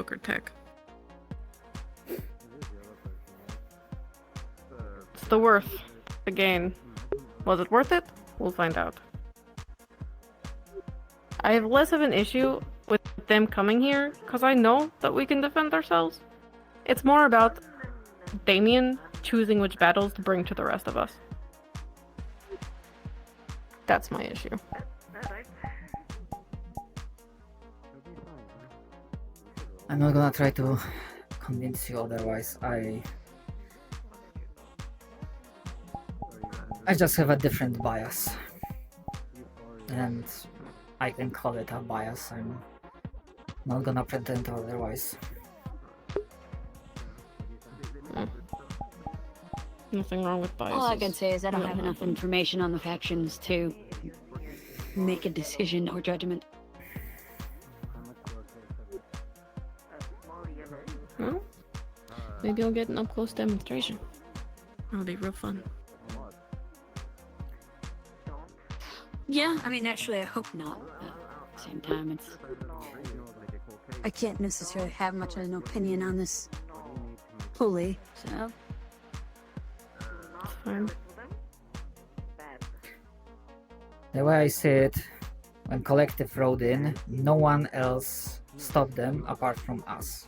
mediocre tech. It's the worth the gain. Was it worth it? We'll find out. I have less of an issue with them coming here, because I know that we can defend ourselves. It's more about Damien choosing which battles to bring to the rest of us. That's my issue. I'm not gonna try to convince you otherwise. I just have a different bias. And I can call it a bias. I'm not gonna pretend otherwise. Nothing wrong with biases. All I can say is I don't have enough information on the factions to make a decision or judgment. Well, maybe I'll get an up-close demonstration. That'll be real fun. Yeah, I mean, actually, I hope not. But at the same time, it's... I can't necessarily have much of an opinion on this fully, so... It's fine. The way I see it, when Collective rode in, no one else stopped them apart from us.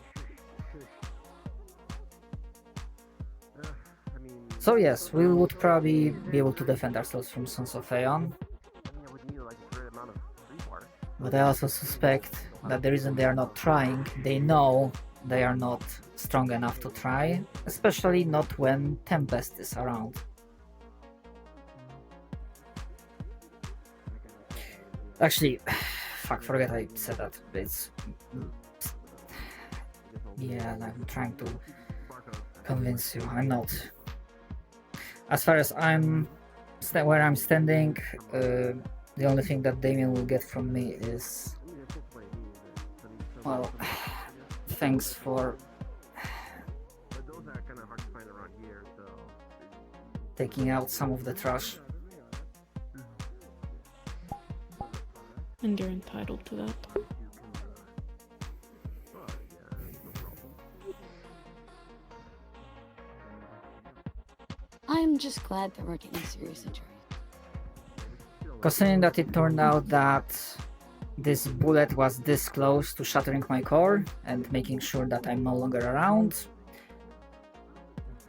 So yes, we would probably be able to defend ourselves from Sons of Aeon. But I also suspect that the reason they are not trying, they know they are not strong enough to try, especially not when Tempest is around. Actually, fuck, forget I said that. It's... Yeah, I'm trying to convince you. I'm not. As far as where I'm standing, the only thing that Damien will get from me is... Well, thanks for... taking out some of the trash. And you're entitled to that. I'm just glad that we're getting serious into it. Considering that it turned out that this bullet was this close to shattering my core and making sure that I'm no longer around.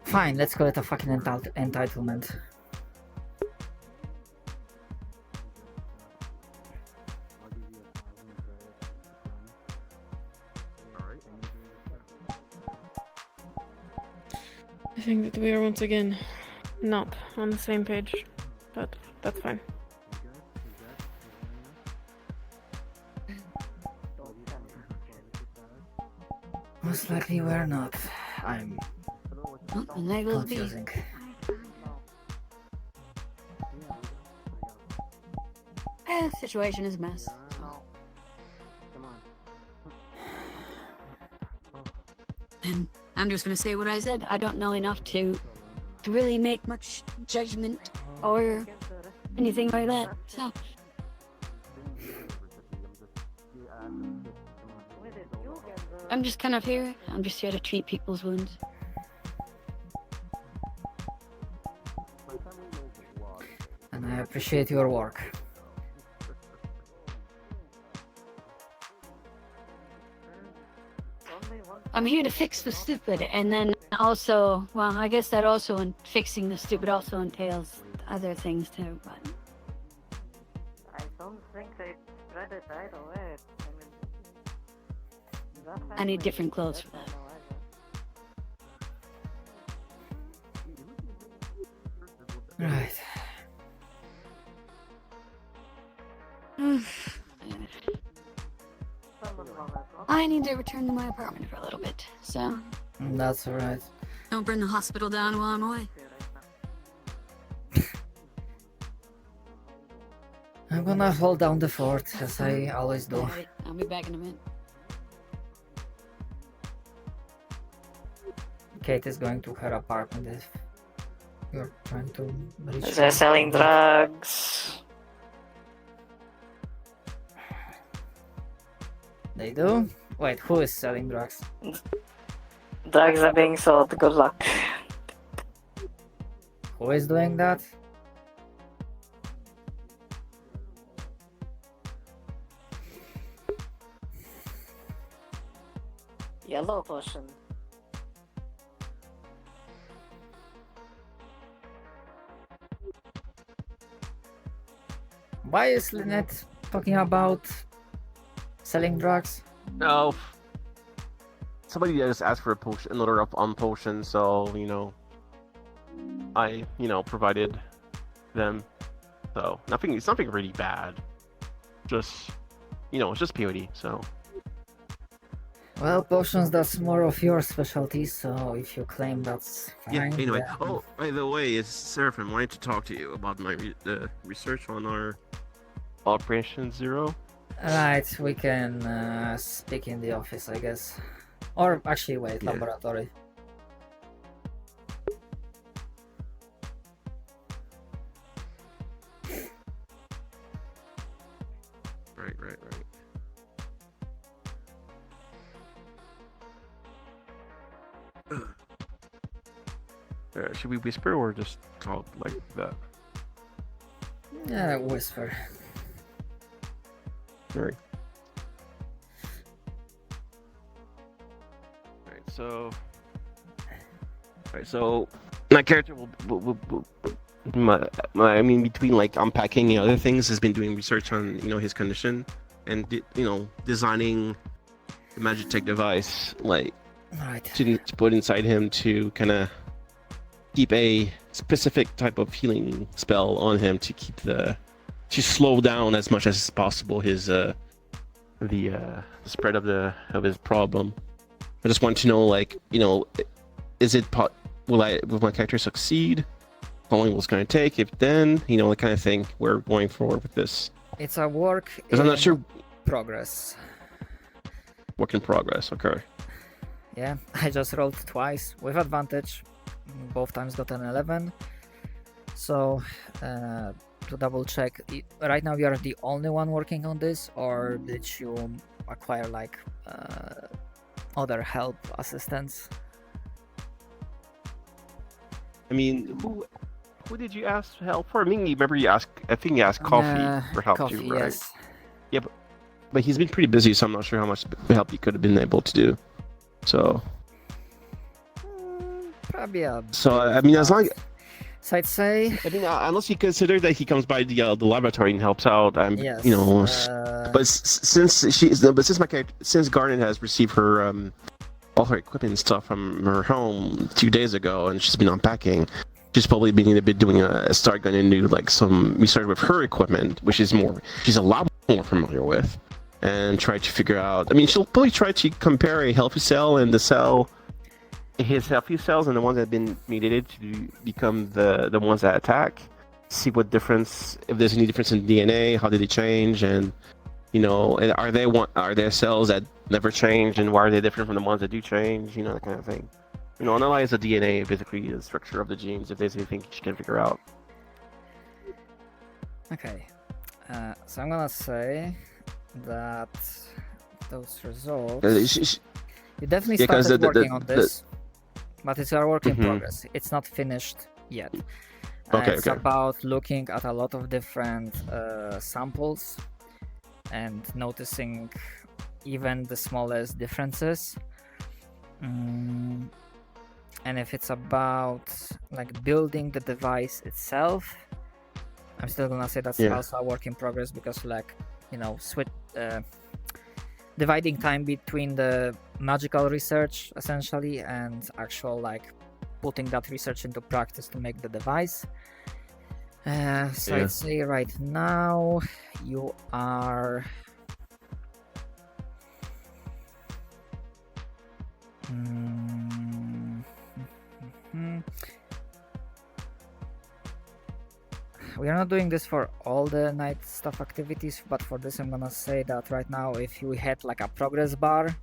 Fine, let's call it a fucking entitlement. I think that we are once again not on the same page, but that's fine. Most likely we're not. I'm confusing. The situation is a mess. And I'm just gonna say what I said. I don't know enough to really make much judgment or anything like that. So I'm just kind of here. I'm just here to treat people's wounds. And I appreciate your work. I'm here to fix the stupid, and then also, well, I guess that also, fixing the stupid also entails other things too, but... I don't think they spread it either way. I need different clothes for that. Right. I need to return to my apartment for a little bit, so... That's alright. Don't bring the hospital down while I'm away. I'm gonna hold down the fort, as I always do. Alright, I'll be back in a minute. Kate is going to her apartment if you're trying to reach They're selling drugs. They do? Wait, who is selling drugs? Drugs are being sold. Good luck. Who is doing that? Yellow potion. Why is Lynette talking about selling drugs? No. Somebody just asked for a potion, an order on potion, so I provided them. So it's nothing really bad. Just it's just POD. So. Well, potions, that's more of your specialty, so if you claim that's fine. Yeah, anyway. then- Oh, by the way, it's Seraphim. Wanted to talk to you about my research on our Operation Zero. Right, we can speak in the office, I guess. Or actually, wait, Yeah. laboratory. Right. Should we whisper or just talk like that? Yeah, whisper. Right. So my character will between like unpacking other things, has been doing research on his condition and designing the Magitech device like Right. to put inside him to kind of keep a specific type of healing spell on him to slow down as much as possible his the spread of his problem. I just want to know, is it will my character succeed? How long it's going to take? If then, the kind of thing we're going forward with this. It's a work Because I'm not in sure. progress. Work in progress. Okay. Yeah, I just rolled twice with advantage. Both times got an 11. So, to double check, right now you are the only one working on this, or did you acquire other help, assistance? I mean, who did you ask help for? I mean, remember I think you asked Coffee for help Coffee, too, right? yes. But he's been pretty busy, so I'm not sure how much help he could have been able to do. So Probably a. I mean, as long. So I'd say. I mean, unless you consider that he comes by the laboratory and helps out, Yes. But since Garnet has received her all her equipment and stuff from her home 2 days ago, and she's been unpacking, she's probably been doing start going to do some research with her equipment, which she's a lot more familiar with, and try to figure out. I mean, she'll probably try to compare a healthy cell and his healthy cells and the ones that have been mutated to become the ones that attack. See what difference, if there's any difference in DNA, how did they change, and and are there cells that never change, and why are they different from the ones that do change? That kind of thing. Analyze the DNA, basically the structure of the genes, if there's anything you can figure out. Okay. So I'm gonna say that those results. You definitely because started working on this, but it's a work in progress. It's not finished yet. It's about looking at a lot of different samples and noticing even the smallest differences. And if it's about building the device itself, I'm still gonna say that's also a work in progress, because dividing time between the magical research essentially and actual putting that research into practice to make the device. I'd say right now you are we are not doing this for all the night stuff activities, but for this I'm gonna say that right now if you had a progress bar,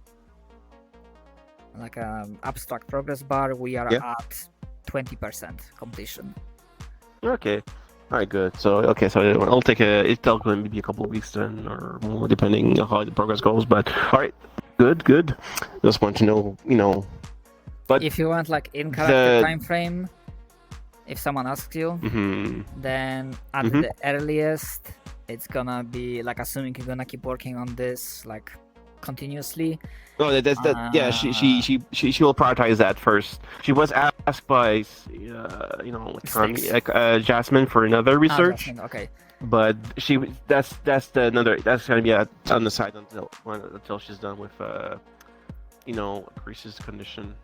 an abstract progress bar, we are at 20% completion. Okay. Alright, good. So it'll take it'll maybe a couple of weeks then, or more, depending on how the progress goes. But alright, Good. Just want to know, but If you want like in character the- time frame, if someone asks you, mhm. then at Mhm. the earliest, it's gonna be like assuming you're gonna keep working on this like continuously. No, that's that. Yeah, she will prioritize that first. She was asked by, Jasmine for another research, Jasmine, okay. but that's gonna be on the side until she's done with Greece's condition.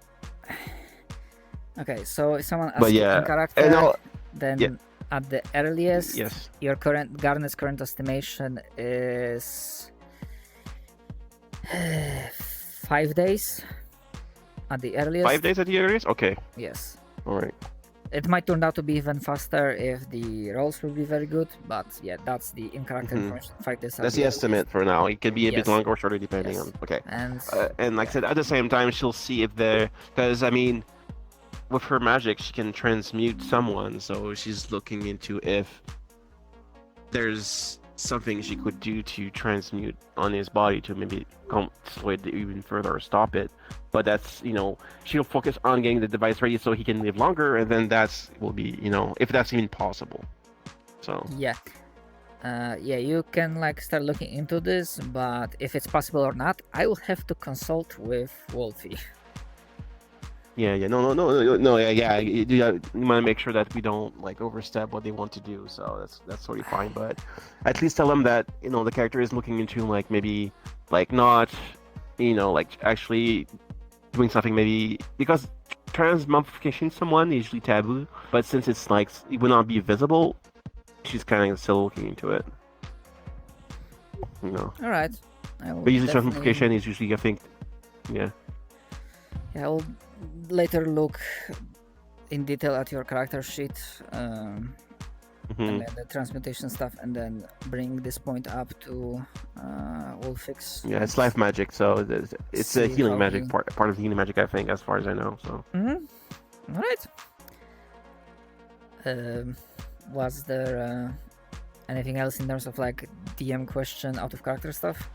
Okay, so if someone asks But you yeah, in character, and then yeah. at the earliest, Yes. your Garnet's current estimation is 5 days. At the earliest. 5 days at the earliest. Okay, Yes. all right. It might turn out to be even faster if the rolls will be very good, but yeah, that's the in character Mhm. information. 5 days. at That's the earliest. estimate for now. It can be a bit Yes. longer or shorter depending Yes. on. Okay. And Like I said, at the same time, she'll see if because I mean, with her magic, she can transmute someone. So she's looking into if there's something she could do to transmute on his body to maybe slow it even further or stop it. But that's she'll focus on getting the device ready so he can live longer, and then will be if that's even possible. So yeah. You can like start looking into this, but if it's possible or not, I will have to consult with Wolfie. yeah, yeah. You want to make sure that we don't like overstep what they want to do. So that's totally fine. But at least tell them that the character is looking into like maybe like not like actually doing something maybe because transmummification someone is usually taboo. But since it's like it will not be visible, she's kind of still looking into it. All right. But usually transmummification is usually I think yeah. Yeah, I'll later look in detail at your character sheet and then the transmutation stuff, and then bring this point up to Wolfix. Yeah, it's life magic, so it's a See healing how magic he- part of the healing magic, I think, as far as I know. So All right. Was there anything else in terms of like DM question out of character stuff?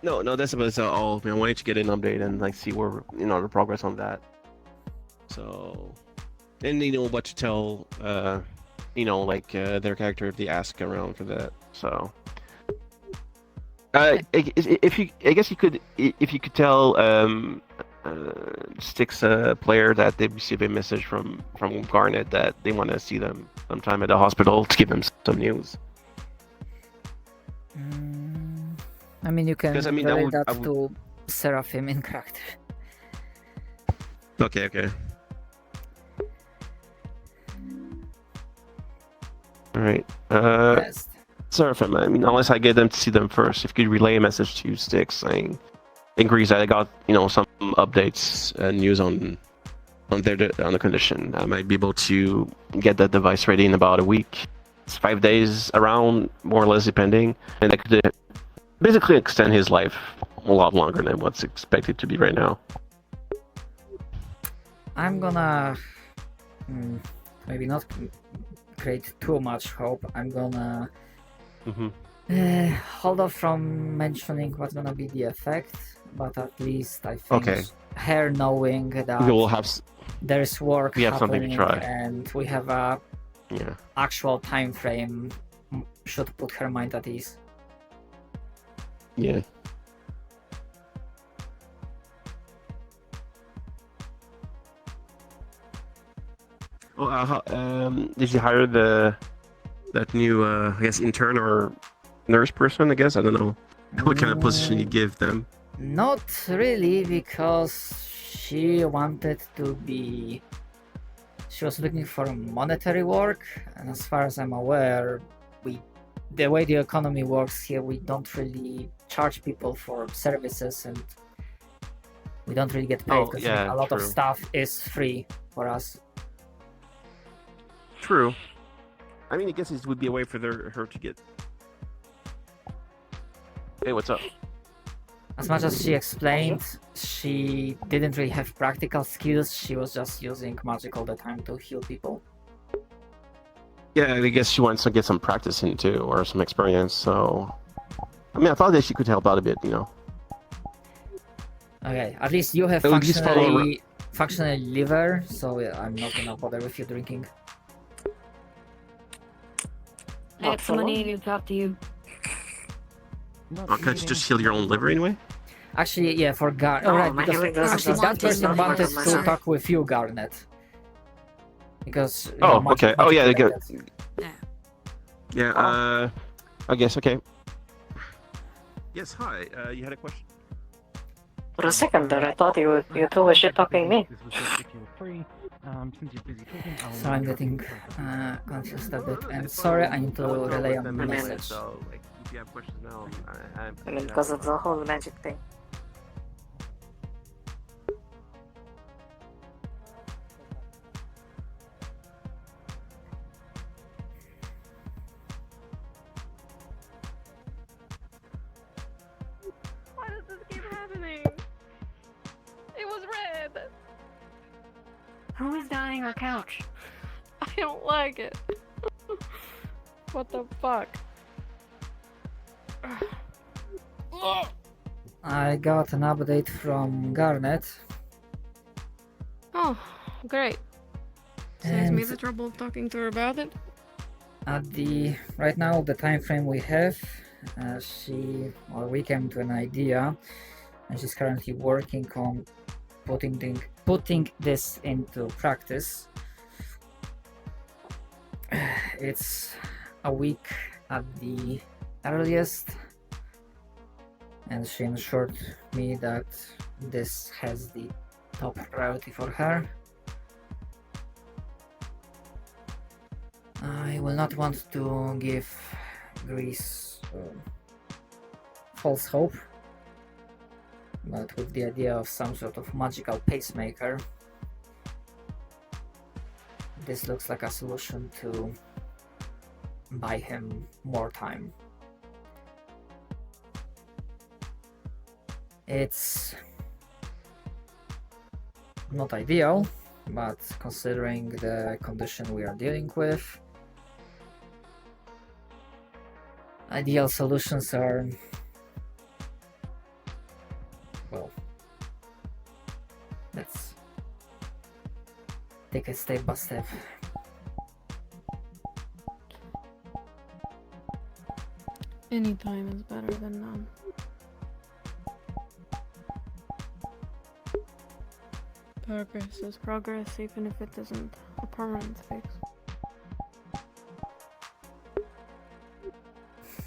no, that's about all. I wanted to get an update and like see where the progress on that. So, and what to tell, their character if they ask around for that. So, if you could tell Styx player that they received a message from Garnet that they want to see them sometime at the hospital to give them some news. I mean, you can 'Cause, I mean, relate I that would- to Seraphim in character. Okay. All right. Yes. Seraphim, I mean, unless I get them to see them first, if you could relay a message to Styx saying, agrees that I got, some updates and news on the condition, I might be able to get that device ready in about a week. It's 5 days around, more or less, depending, and that could basically extend his life a lot longer than what's expected to be right now. I'm gonna maybe not create too much hope. I'm gonna hold off from mentioning what's gonna be the effect, but at least I think Okay. her knowing that We will have, there's work we have something to happening try. and we have a yeah. actual time frame should put her mind at ease. Yeah. Did you hire that new I guess intern or nurse person? I guess I don't know what kind of position you give them. Not really, because she wanted to be. She was looking for monetary work, and as far as I'm aware, the way the economy works here, we don't really charge people for services, and we don't really get paid Oh, because yeah, a lot of true. stuff is free for us. True. I mean, I guess it would be a way for her to get. Hey, what's up? As much as she explained, she didn't really have practical skills. She was just using magic all the time to heal people. Yeah, I guess she wants to get some practice in too, or some experience. So, I mean, I thought that she could help out a bit, Okay, at least you have So we just follow functionally liver, so yeah, I'm not gonna bother with you drinking. I have someone needing to talk to you. Can't you just heal your own liver anyway? Actually, yeah, for Gar. No, Alright, my because healing doesn't actually stop that for person myself, wanted for to myself. talk with you, Garnet. Because Oh, okay. Oh, yeah, they go. Yeah. Yeah, I guess, okay. Yes, hi. You had a question? For a second there, I thought you two were shit talking me. So I'm getting confused a bit, and sorry, I need to relay a message. So, like, if you have questions now, I mean, because of the whole magic thing. Why does this keep happening? It was red. Who is dying on couch? I don't like it. What the fuck? I got an update from Garnet. Oh, great. Saves me And the trouble of talking to her about it. at the right now the time frame we have, we came to an idea, and she's currently working on putting this into practice. It's a week at the earliest, and she assured me that this has the top priority for her. I will not want to give Greece false hope, but with the idea of some sort of magical pacemaker, this looks like a solution to buy him more time. It's not ideal, but considering the condition we are dealing with, ideal solutions are, well, let's take it step by step. Any time is better than none. Progress is progress, even if it isn't a permanent fix.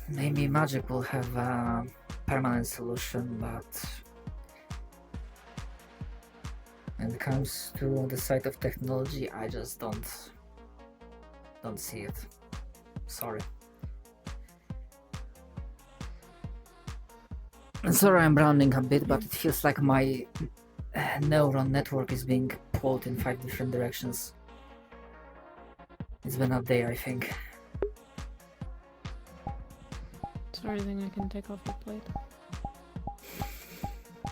Maybe magic will have a permanent solution, but when it comes to the side of technology, I just don't see it. Sorry. Sorry, I'm rounding a bit, but it feels like my neuron network is being pulled in 5 different directions. It's been a day, I think. Is there anything I can take off your plate?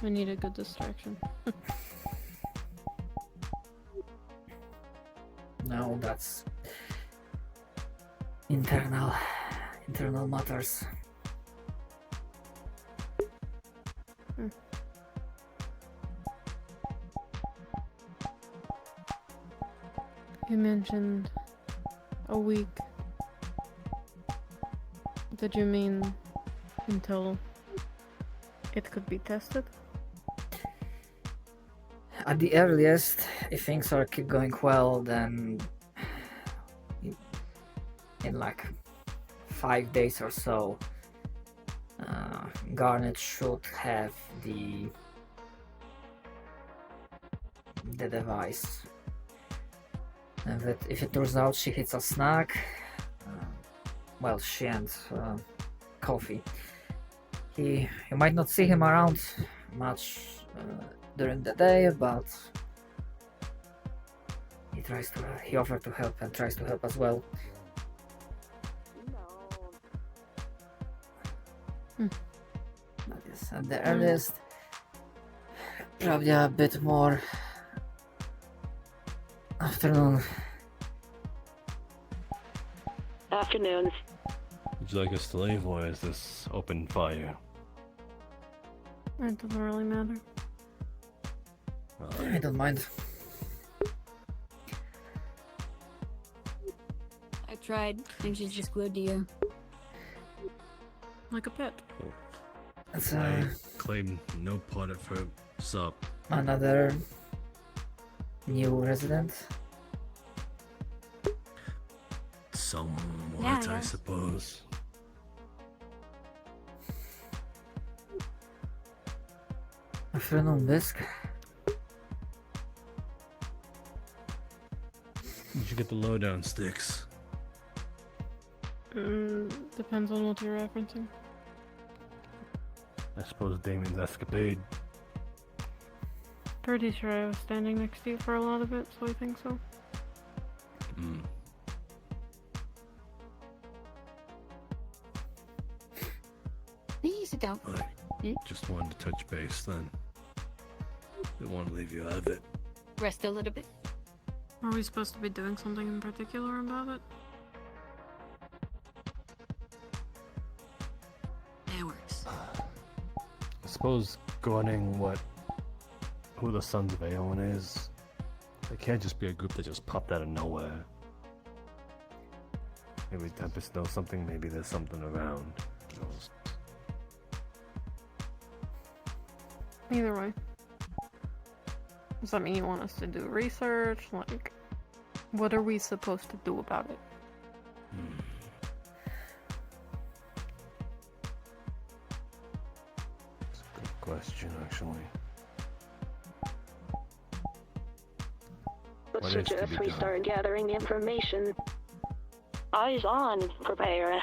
I need a good distraction. No, that's internal matters. You mentioned a week. Did you mean until it could be tested? At the earliest, if things are keep going well, then in like 5 days or so, Garnet should have the device. And that if it turns out she hits a snag, well, she and Coffee, you might not see him around much during the day, but he offered to help and tries to help as well. That is at the earliest, probably a bit more afternoon. Afternoons. Would you like us to leave, or is this open fire? It doesn't really matter. I don't mind. I tried, and she's just glued to you. Like a pet. That's I claim no part of her sub. another new resident. Somewhat, Yeah, I yeah. suppose. Afternoon, Bisk. Did you get the lowdown, Sticks? Depends on what you're referencing. I suppose Damien's escapade. Pretty sure I was standing next to you for a lot of it, so I think so. Hmm. Please sit down. I just wanted to touch base then. Didn't want to leave you out of it. Rest a little bit. Are we supposed to be doing something in particular about it? That works. I suppose gunning who the Sons of Aeon is. They can't just be a group that just popped out of nowhere. Maybe Tempest knows something, maybe there's something around. Who knows? Either way. Does that mean you want us to do research? Like, what are we supposed to do about it? It's a good question, actually. Would What is to suggest be we done? start gathering information. Eyes on for Barrens.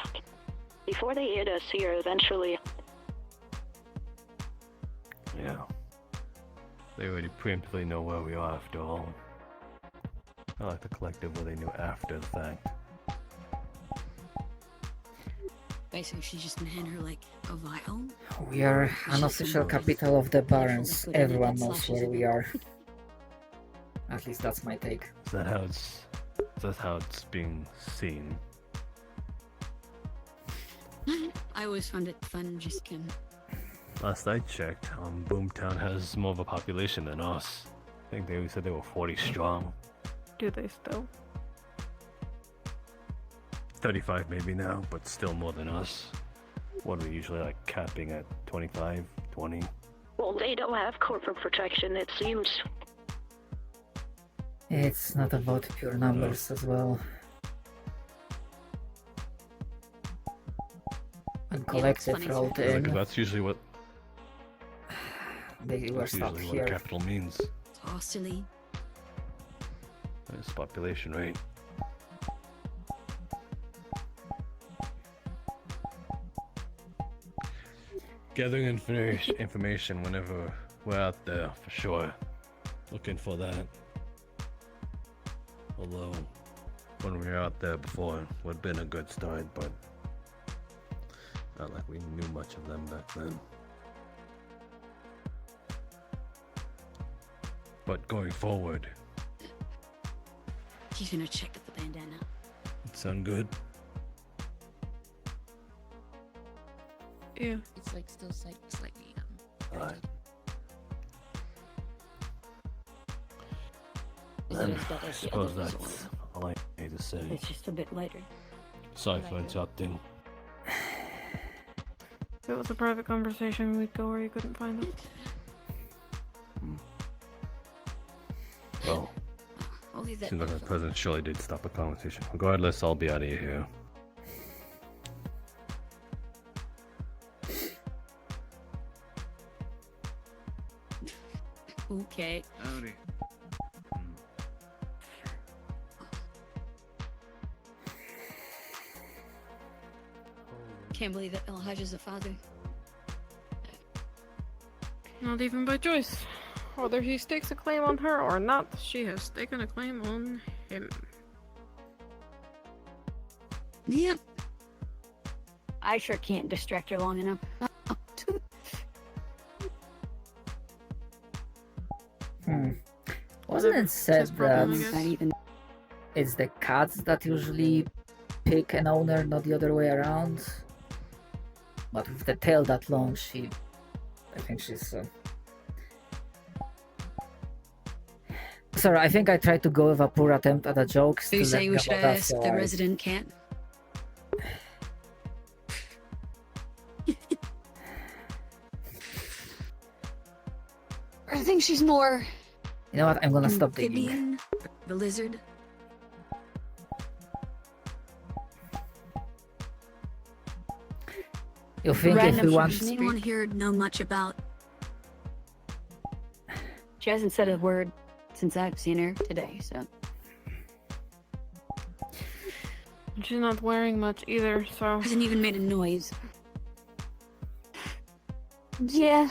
Before they hit us here eventually. Yeah. They already preemptively know where we are after all. I like the collective where they knew after the fact. Basically, she's just gonna hand her like a vial. We are unofficial capital of the Barrens. Everyone knows where we are. At least that's my take. Is that how it's being seen? I always found it fun, just kind Last I checked, Boomtown has more of a population than us. I think they said they were 40 strong. Do they still? 35 maybe now, but still more than us. What are we usually like capping at 25, 20? Well, they don't have corporate protection, it seems. It's not about pure numbers as well. And collective funny, rolled sir. Because in. that's usually what They were that's stopped usually what a here. capital means. tossily. It's population rate. Gathering information whenever we're out there, for sure. Looking for that. Although, when we were out there before, it would have been a good start, but not like we knew much of them back then. But going forward, He's gonna check at the bandana. it sound good? Yeah. It's like still slightly Alright. Is Then, it as bad I as the suppose others, that's or all I need to say. it's just a bit lighter? Sorry for interrupting. If it was a private conversation, we'd go where you couldn't find us. Well, I'll leave that. seems like there the for- president surely did stop a conversation. Regardless, I'll be out of here. Okay. Howdy. Can't believe that Elijah's a father. Not even by choice. Whether he stakes a claim on her or not, she has taken a claim on him. Yep. I sure can't distract her long enough. Wasn't it said His problem, I that guess. Not even. it's the cats that usually pick an owner, not the other way around? But with the tail that long, I think she's sorry, I think I tried to go with a poor attempt at a joke. Are you still saying we should about that, ask so the I- resident cat? I think she's more You know what? I'm gonna stop digging. amphibian, the lizard. You think if Random we want... Does anyone here know much about? She hasn't said a word since I've seen her today, so. She's not wearing much either, so Hasn't even made a noise. Yeah.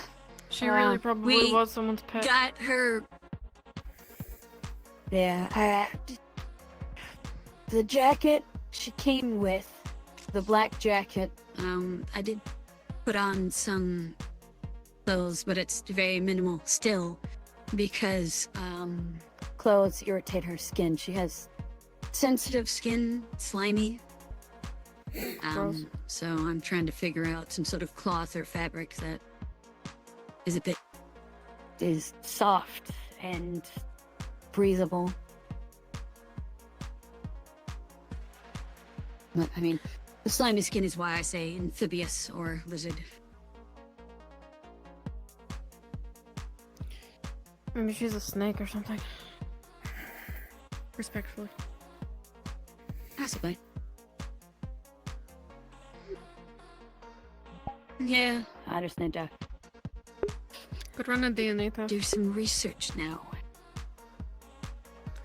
she really probably we was someone's pet. got her. Yeah, the jacket she came with, the black jacket. I did put on some clothes, but it's very minimal still, because clothes irritate her skin. She has sensitive skin, slimy. Gross. So I'm trying to figure out some sort of cloth or fabric that is soft and breathable. But I mean, the slimy skin is why I say amphibious or lizard. Maybe she's a snake or something. Respectfully. Possibly. Yeah, I just need to Could run a DNA test. do some research now.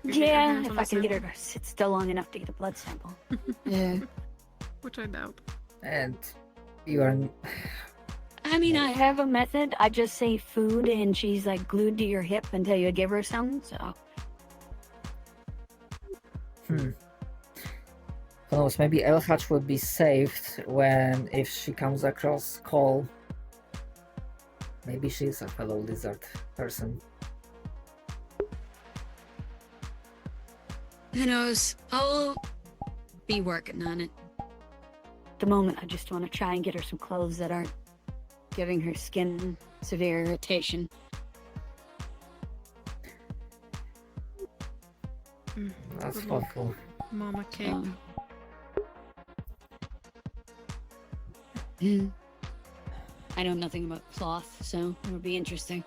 Could get your Yeah, hands if on I a can get her sample. to sit still long enough to get a blood sample. Yeah. Which I doubt. And you are... I mean, I have a method. I just say food and she's like glued to your hip until you give her some, so. Who knows, maybe Elhatch would be saved when, if she comes across Cole. Maybe she's a fellow lizard person. Who knows? I'll be working on it. At the moment, I just want to try and get her some clothes that aren't giving her skin severe irritation. That's Good luck. thoughtful. Mama cake. I know nothing about cloth, so it would be interesting.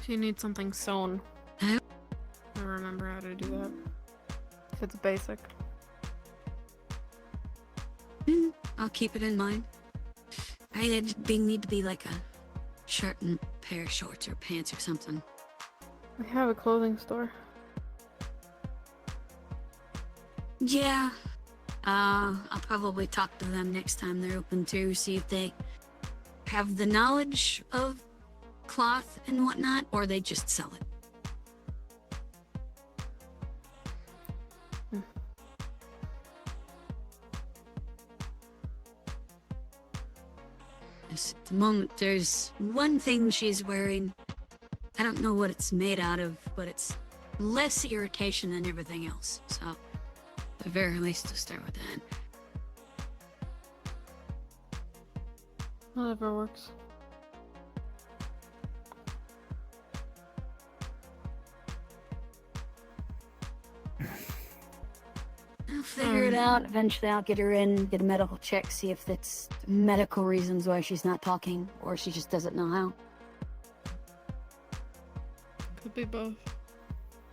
She needs something sewn. I- I remember how to do that. If it's basic. I'll keep it in mind. Need to be like a shirt and pair of shorts or pants or something. We have a clothing store. Yeah. I'll probably talk to them next time they're open too, see if they have the knowledge of cloth and whatnot, or they just sell it. Yes, at the moment, there's one thing she's wearing. I don't know what it's made out of, but it's less irritation than everything else, so at the very least, to start with that. Whatever works. I'll figure it out. Eventually, I'll get her in, get a medical check, see if it's medical reasons why she's not talking, or she just doesn't know how. Could be both.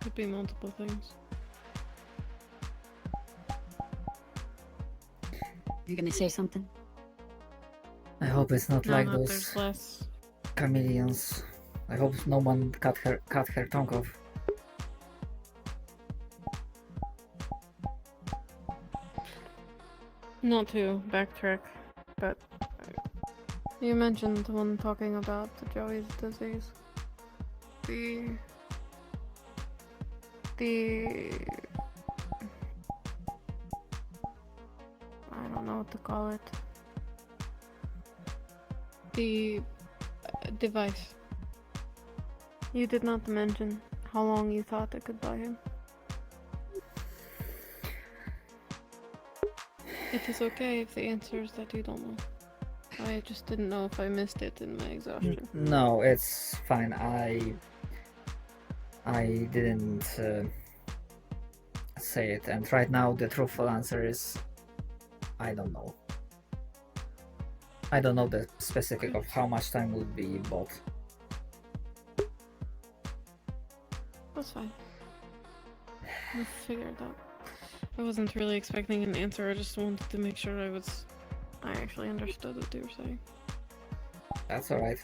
Could be multiple things. You're gonna say something? I hope it's not Now like that those there's less. chameleons. I hope no one cut her tongue off. Not to backtrack, but you mentioned when talking about the Joey's disease. I don't know what to call it. The device. You did not mention how long you thought it could buy him. It is okay if the answer is that you don't know. I just didn't know if I missed it in my exhaustion. No, it's fine. I didn't say it, and right now the truthful answer is I don't know. I don't know the specific of how much time would be bought. That's fine. We'll figure it out. I wasn't really expecting an answer, I just wanted to make sure I actually understood what you were saying. That's alright.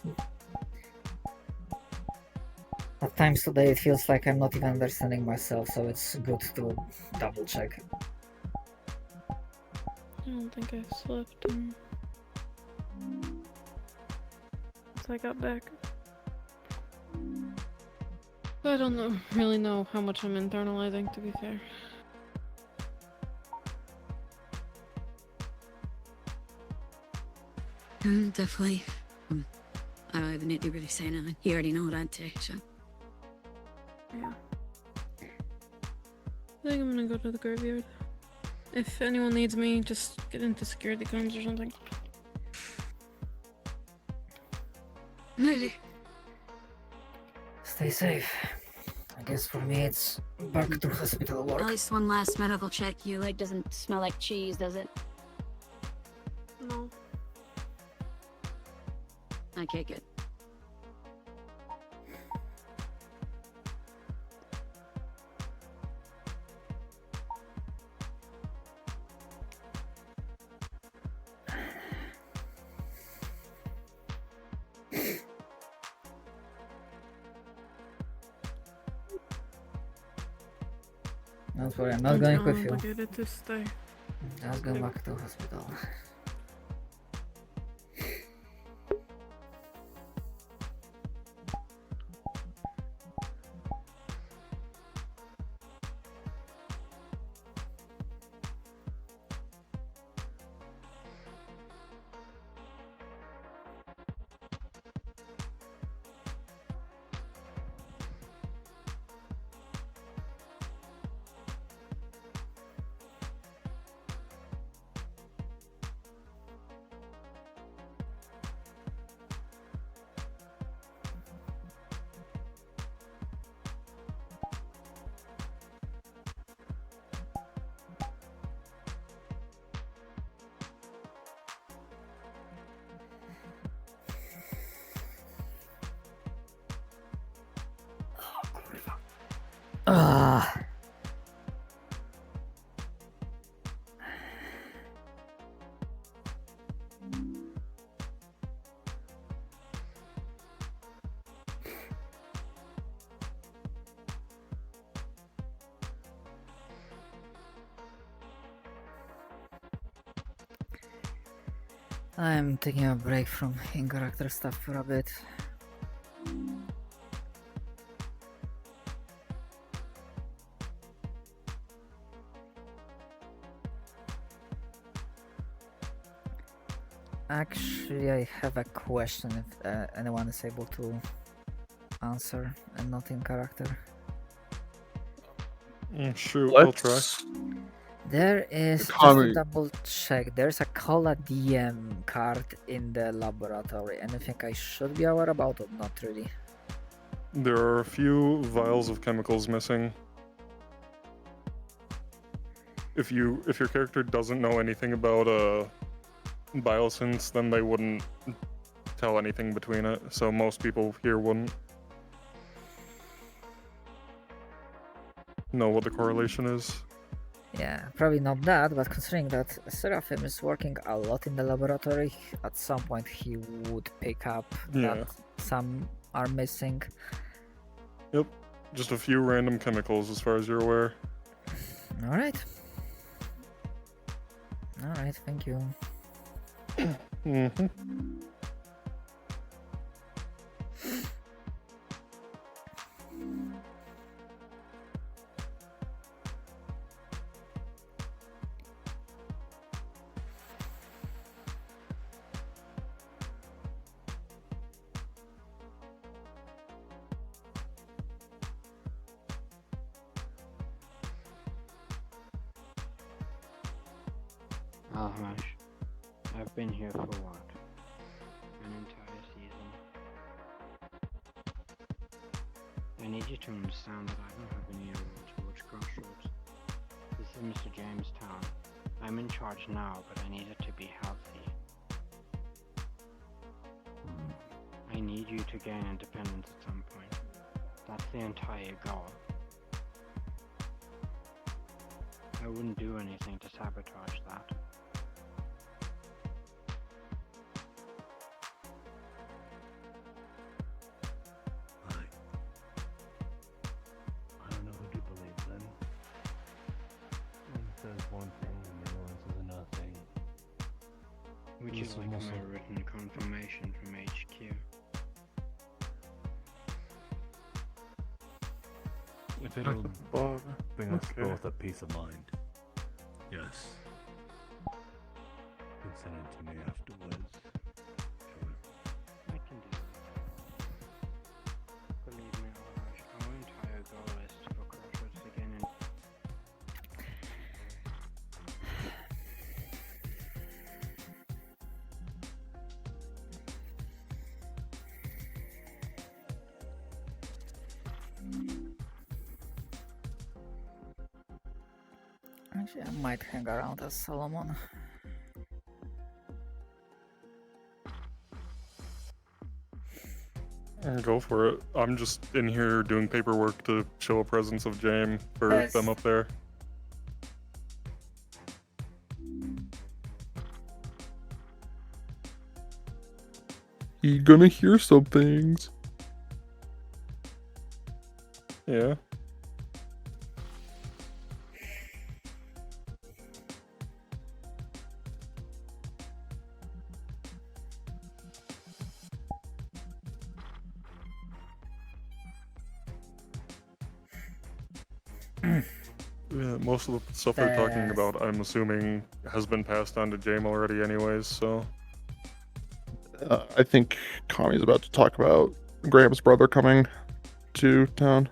At times today it feels like I'm not even understanding myself, so it's good to double check. I don't think I slept since I got back. I don't really know how much I'm internalizing, to be fair. Definitely. I don't even need to really say anything. You already know what I'd take, so. Yeah. I think I'm gonna go to the graveyard. If anyone needs me, just get into security comms or something. Stay safe. I guess for me it's back to hospital work. At least one last medical check. Your leg doesn't smell like cheese, does it? No. Okay, good. Don't worry, I'm not going with you. Obligated to stay. Just go back to hospital. Ah. I'm taking a break from in-character stuff for a bit. Actually, I have a question if anyone is able to answer and not in character. Sure, I'll try. There is, just to Comment. double check, there's a Cola DM card in the laboratory. Anything I should be aware about or not really? There are a few vials of chemicals missing. If your character doesn't know anything about biosynths, then they wouldn't tell anything between it, so most people here wouldn't know what the correlation is. Yeah, probably not that, but considering that Seraphim is working a lot in the laboratory, at some point he would pick up that some are missing. Yep, just a few random chemicals as far as you're aware. Alright. Alright, thank you. Mm-hmm. Alhash, I've been here for what? I need you to understand that I don't have any role towards Crossroads. This is Mr. Jamestown. I'm in charge now, but I need it to be healthy. I need you to gain independence at some point. That's the entire goal. I wouldn't do anything to sabotage that. I don't know who to believe then. One says one thing and the other one says another thing. Would you like my written confirmation from HQ? If it'll Bob. bring us Okay. both a peace of mind. Yes. You can send it to me afterwards. Sure. I can do that. Believe me, our entire goal is to put Crossroads again in. Actually, I might hang around as Solomon. Go for it. I'm just in here doing paperwork to show a presence of Jame for Yes. them up there. You gonna hear some things. Yeah. Yeah, most of the stuff they're talking about, I'm assuming, has been passed on to Jame already anyways, so... I think Kami's about to talk about Graham's brother coming to town.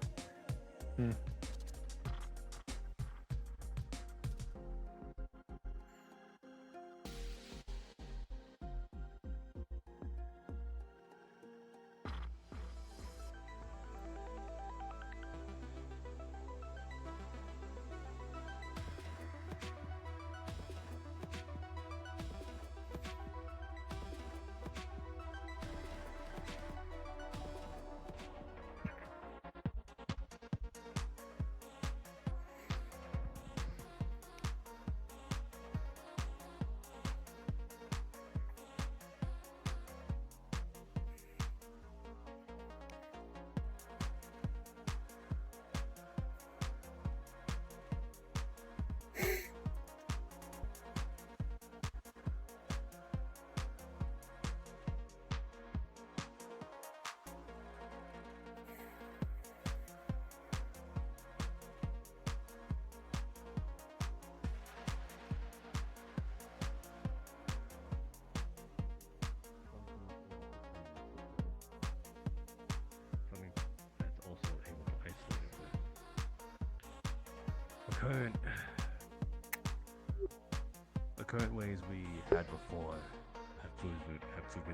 Something that's also able to isolate it. The current ways we had before have proven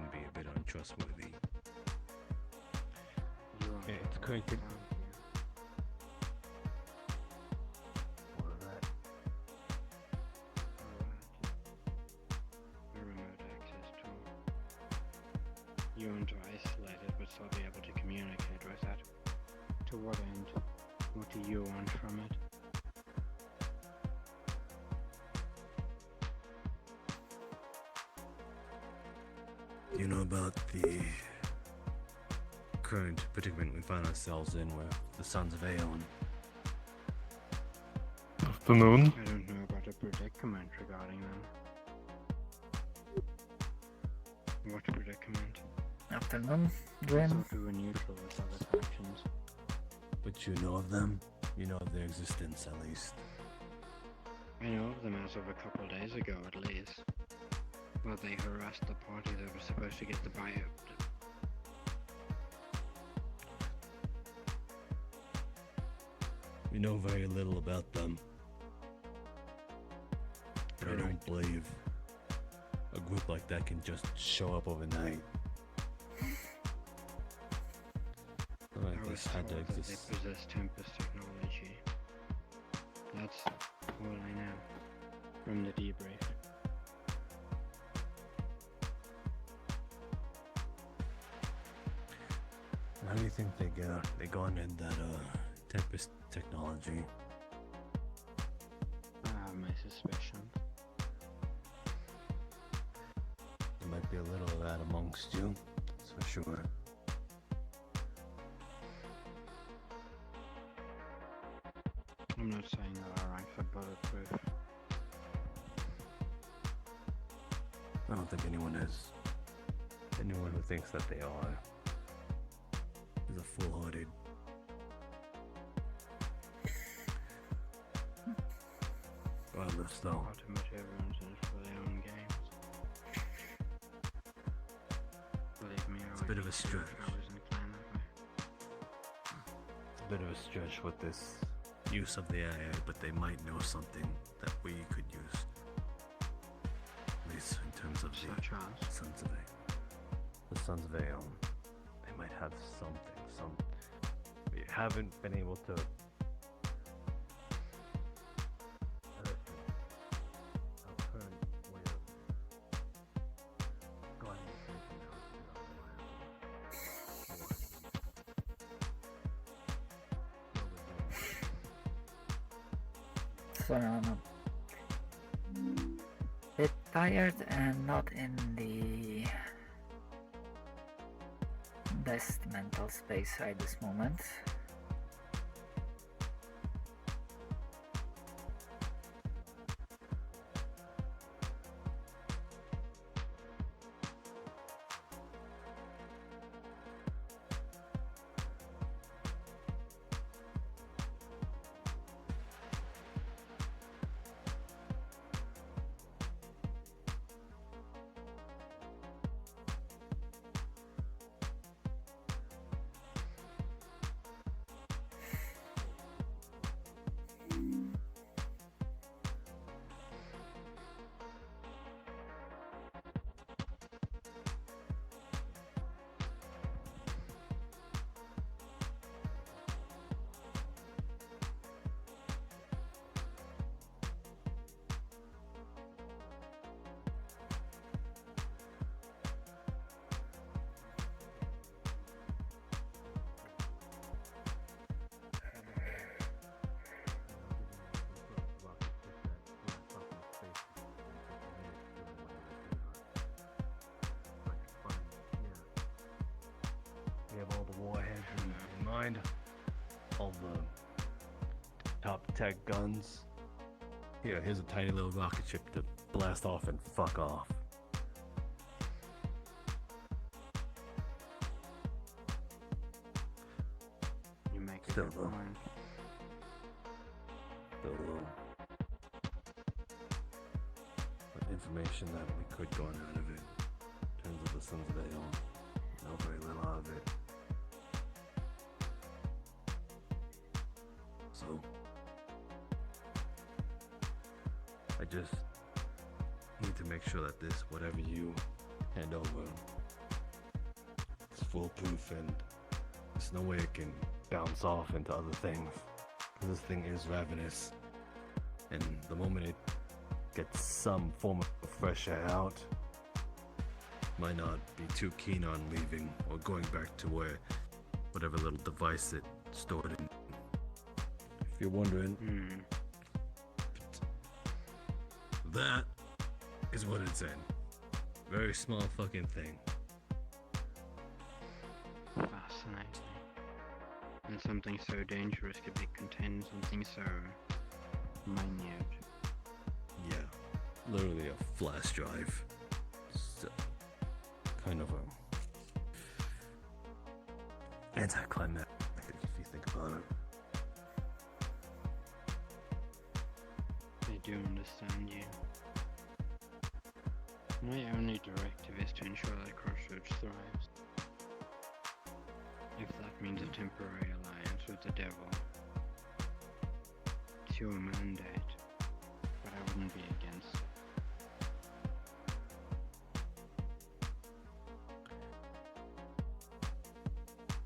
to be a bit untrustworthy. It's current. What is that? A remote access tool. You want to isolate it, but still be able to communicate with it. To what end? What do you want from it? You know about the current predicament we find ourselves in with the Sons of Aeon? Afternoon. I don't know about a predicament regarding them. What predicament? Afternoon, I Grim. thought we were neutral with other factions. But you know of them? You know of their existence, at least. I know of them as of a couple days ago, at least. Well, they harassed the party that was supposed to get the buyout. We know very little about them. But I don't believe a group like that can just show up overnight. Alright, Our this had to told that exist. they possess Tempest technology. That's all I know from the debrief. How do you think they garnered that Tempest technology? I have my suspicions. There might be a little of that amongst you, that's for sure. I'm not saying that our ranks are bulletproof. I don't think anyone is. Anyone who thinks that they are is a foolhardy. Regardless, though. Ultimately, everyone's in it for their own games. Believe me, It's a bit of a stretch. I wasn't planned that way. It's a bit of a stretch with this use of the AI, but they might know something that we could use. At least in terms of Such the as? Sons of A. The Sons of Aeon. They might have something. We haven't been able to. So I'm a bit tired and not in the best mental space right this moment. We have all the warheads in mind, all the top tech guns. Here's a tiny little rocket ship to blast off and fuck off. You make a Still good though. point. But information that we could garner out of it, in terms of the Sons of Aeon, know very little of it. So, I just need to make sure that this, whatever you hand over, is foolproof and there's no way it can bounce off into other things. Because this thing is ravenous. And the moment it gets some form of fresh air out, might not be too keen on leaving or going back to whatever little device it stored in. If you're wondering, that is what it's in. Very small fucking thing. Fascinating. And something so dangerous could be contained in something so minute. Yeah, literally a flash drive. It's kind of a anticlimactic if you think about it. I do understand you. My only directive is to ensure that Crossroads thrives. If that means a temporary alliance with the devil, it's your mandate, but I wouldn't be against it.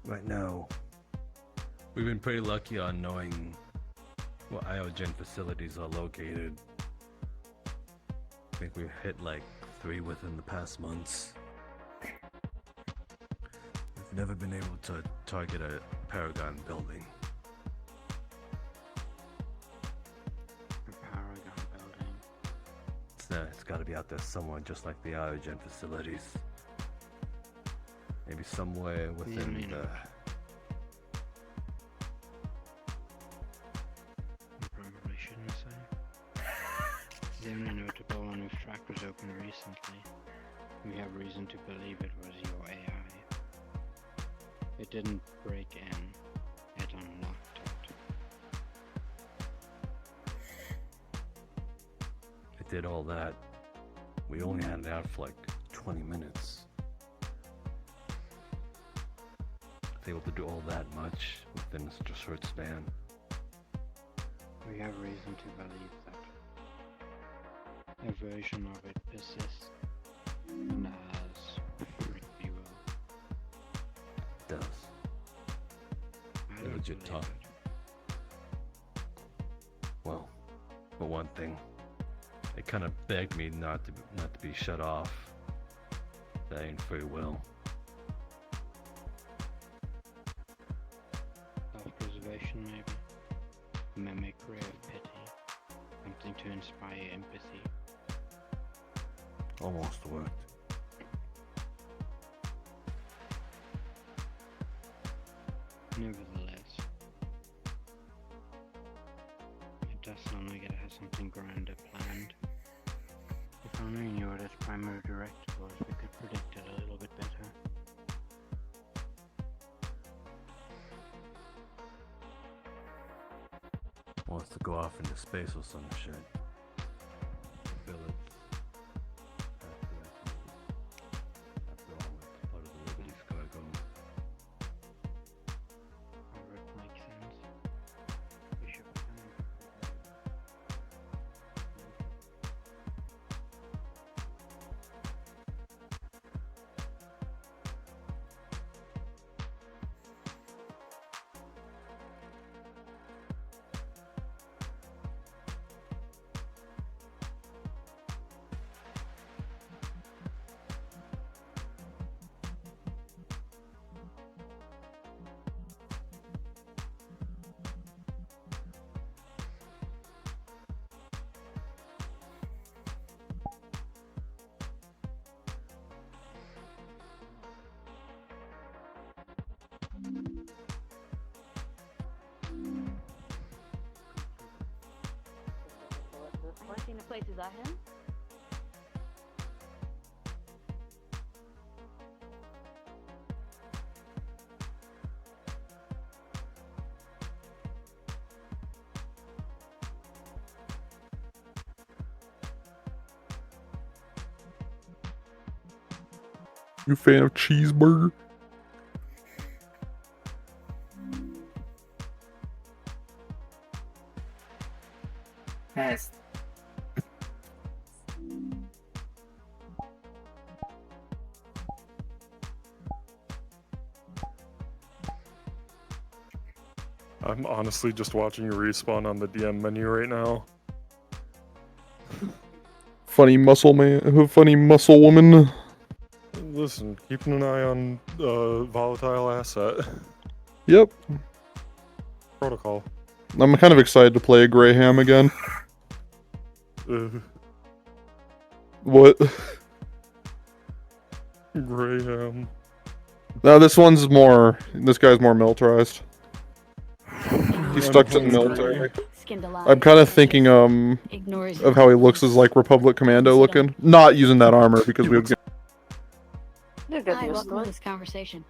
Right now, We've been pretty lucky on knowing where Iogen facilities are located. I think we've hit like 3 within the past months. We've never been able to target a Paragon building. The Paragon building. It's got to be out there somewhere, just like the Iogen facilities. Maybe somewhere within the... Probably shouldn't say. The only notable one whose track was opened recently. We have reason to believe it was your AI. It didn't break in, it unlocked it. It did all that. We only had it out for like 20 minutes. It's able to do all that much within such a short span. We have reason to believe that a version of it persists and has free will. It does. I don't Legit believe talk. it. Well, for one thing, it kind of begged me not to be shut off. That ain't free will. Self-preservation, maybe. Mimicry of pity. Something to inspire empathy. Almost worked. Nevertheless, it does sound like it has something grander planned. If only knew what its primary directive was, we could predict it a little bit better. Wants to go off into space or some shit. I feel it's after all, it's part of the Liberty's cargo. However, it makes sense. We should become Pointing to places I am. You a fan of cheeseburger? Yes. I'm honestly just watching you respawn on the DM menu right now. Funny muscle man, funny muscle woman. Listen, keeping an eye on volatile asset. Yep. Protocol. I'm kind of excited to play a Graham again. What? Graham. No, this one's more. This guy's more militarized. He's stuck to the military. I'm kind of thinking of how he looks as like Republic Commando looking. Not using that armor because we would get. Hi, welcome to this conversation.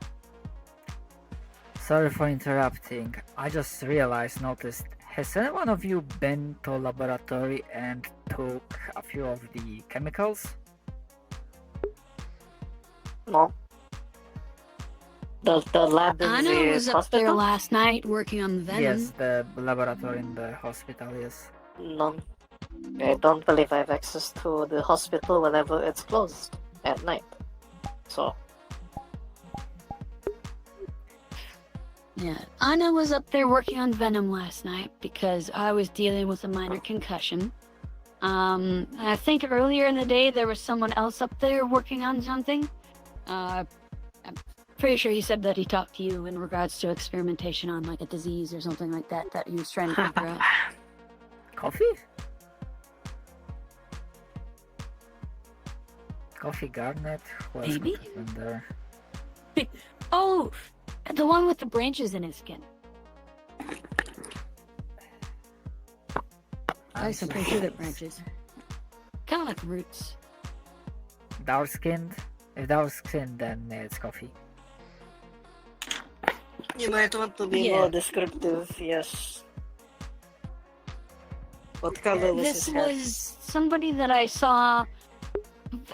Sorry for interrupting. I just noticed. Has any one of you been to a laboratory and took a few of the chemicals? No. The lab in Anna the was up there hospital? last night working on the venom. Yes, the laboratory in the hospital, yes. None. I don't believe I have access to the hospital whenever it's closed at night. So, Yeah, Anna was up there working on Venom last night because I was dealing with a minor concussion. I think earlier in the day there was someone else up there working on something. I'm pretty sure he said that he talked to you in regards to experimentation on like a disease or something like that that he was trying to figure out. Coffee? Coffee Garnet? Who else Maybe? could have been there? Oh, the one with the branches in his skin. I'm pretty sure they're branches. Kind of like roots. Dark skinned? If dark skinned, then it's coffee. You might want to be more descriptive, yes. What color was This his hair? was somebody that I saw,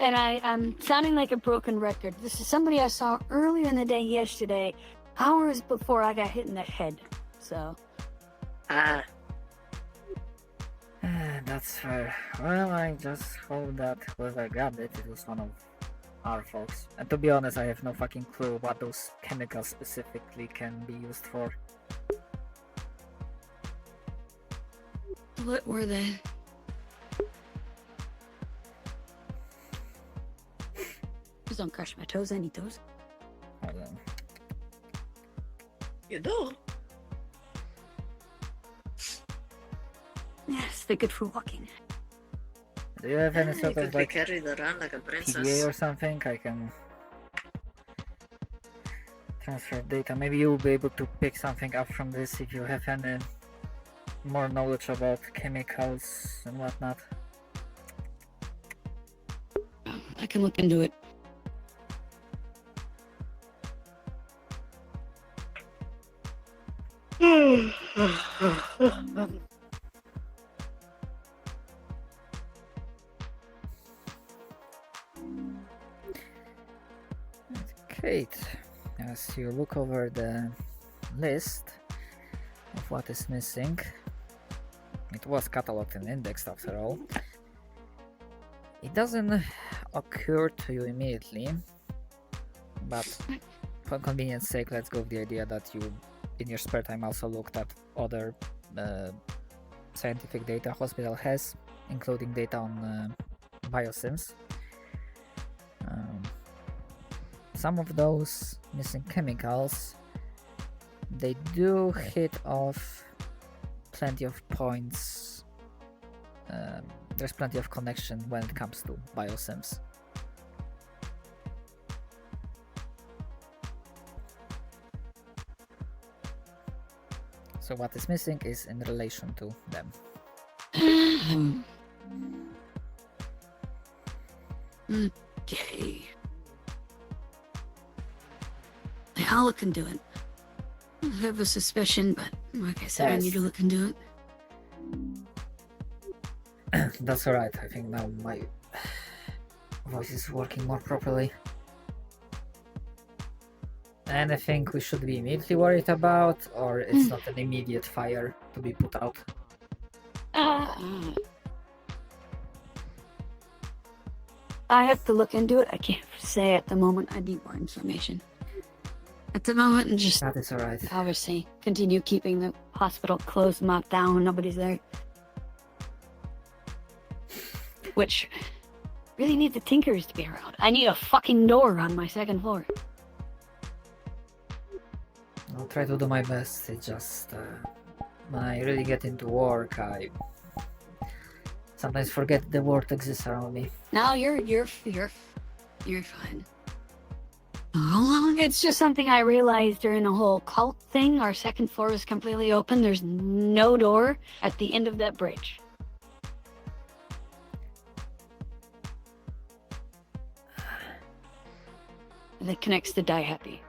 and I'm sounding like a broken record. This is somebody I saw earlier in the day yesterday, hours before I got hit in the head. So. Ah. That's fair. Well, I just hope that whoever grabbed it, it was one of our folks. And to be honest, I have no fucking clue what those chemicals specifically can be used for. What were they? Please don't crush my toes. I need those. Hold on. You do? Yes, they're good for walking. Do you have any sort you of could be like carried around like a princess. PDA or something? I can transfer data. Maybe you'll be able to pick something up from this if you have any more knowledge about chemicals and whatnot. I can look into it. Kate, as you look over the list of what is missing, it was cataloged and indexed after all. It doesn't occur to you immediately, but for convenience sake, let's go with the idea that you, in your spare time, also looked at other scientific data hospital has, including data on biosims. Some of those missing chemicals, they do hit off plenty of points. There's plenty of connection when it comes to biosims. So what is missing is in relation to them. Okay. I'll look into it. I have a suspicion, but like I said, I need to look into it. That's alright, I think now my voice is working more properly. Anything we should be immediately worried about, or it's not an immediate fire to be put out? I have to look into it. I can't say at the moment. I need more information. At the moment, and just that is alright. Obviously, continue keeping the hospital closed, locked down when nobody's there. Which really need the Tinkers to be around. I need a fucking door on my second floor. I'll try to do my best. It's just when I really get into work, I sometimes forget the world exists around me. No, you're fine. Oh, it's just something I realized during the whole cult thing. Our second floor is completely open. There's no door at the end of that bridge. That connects to Die Happy.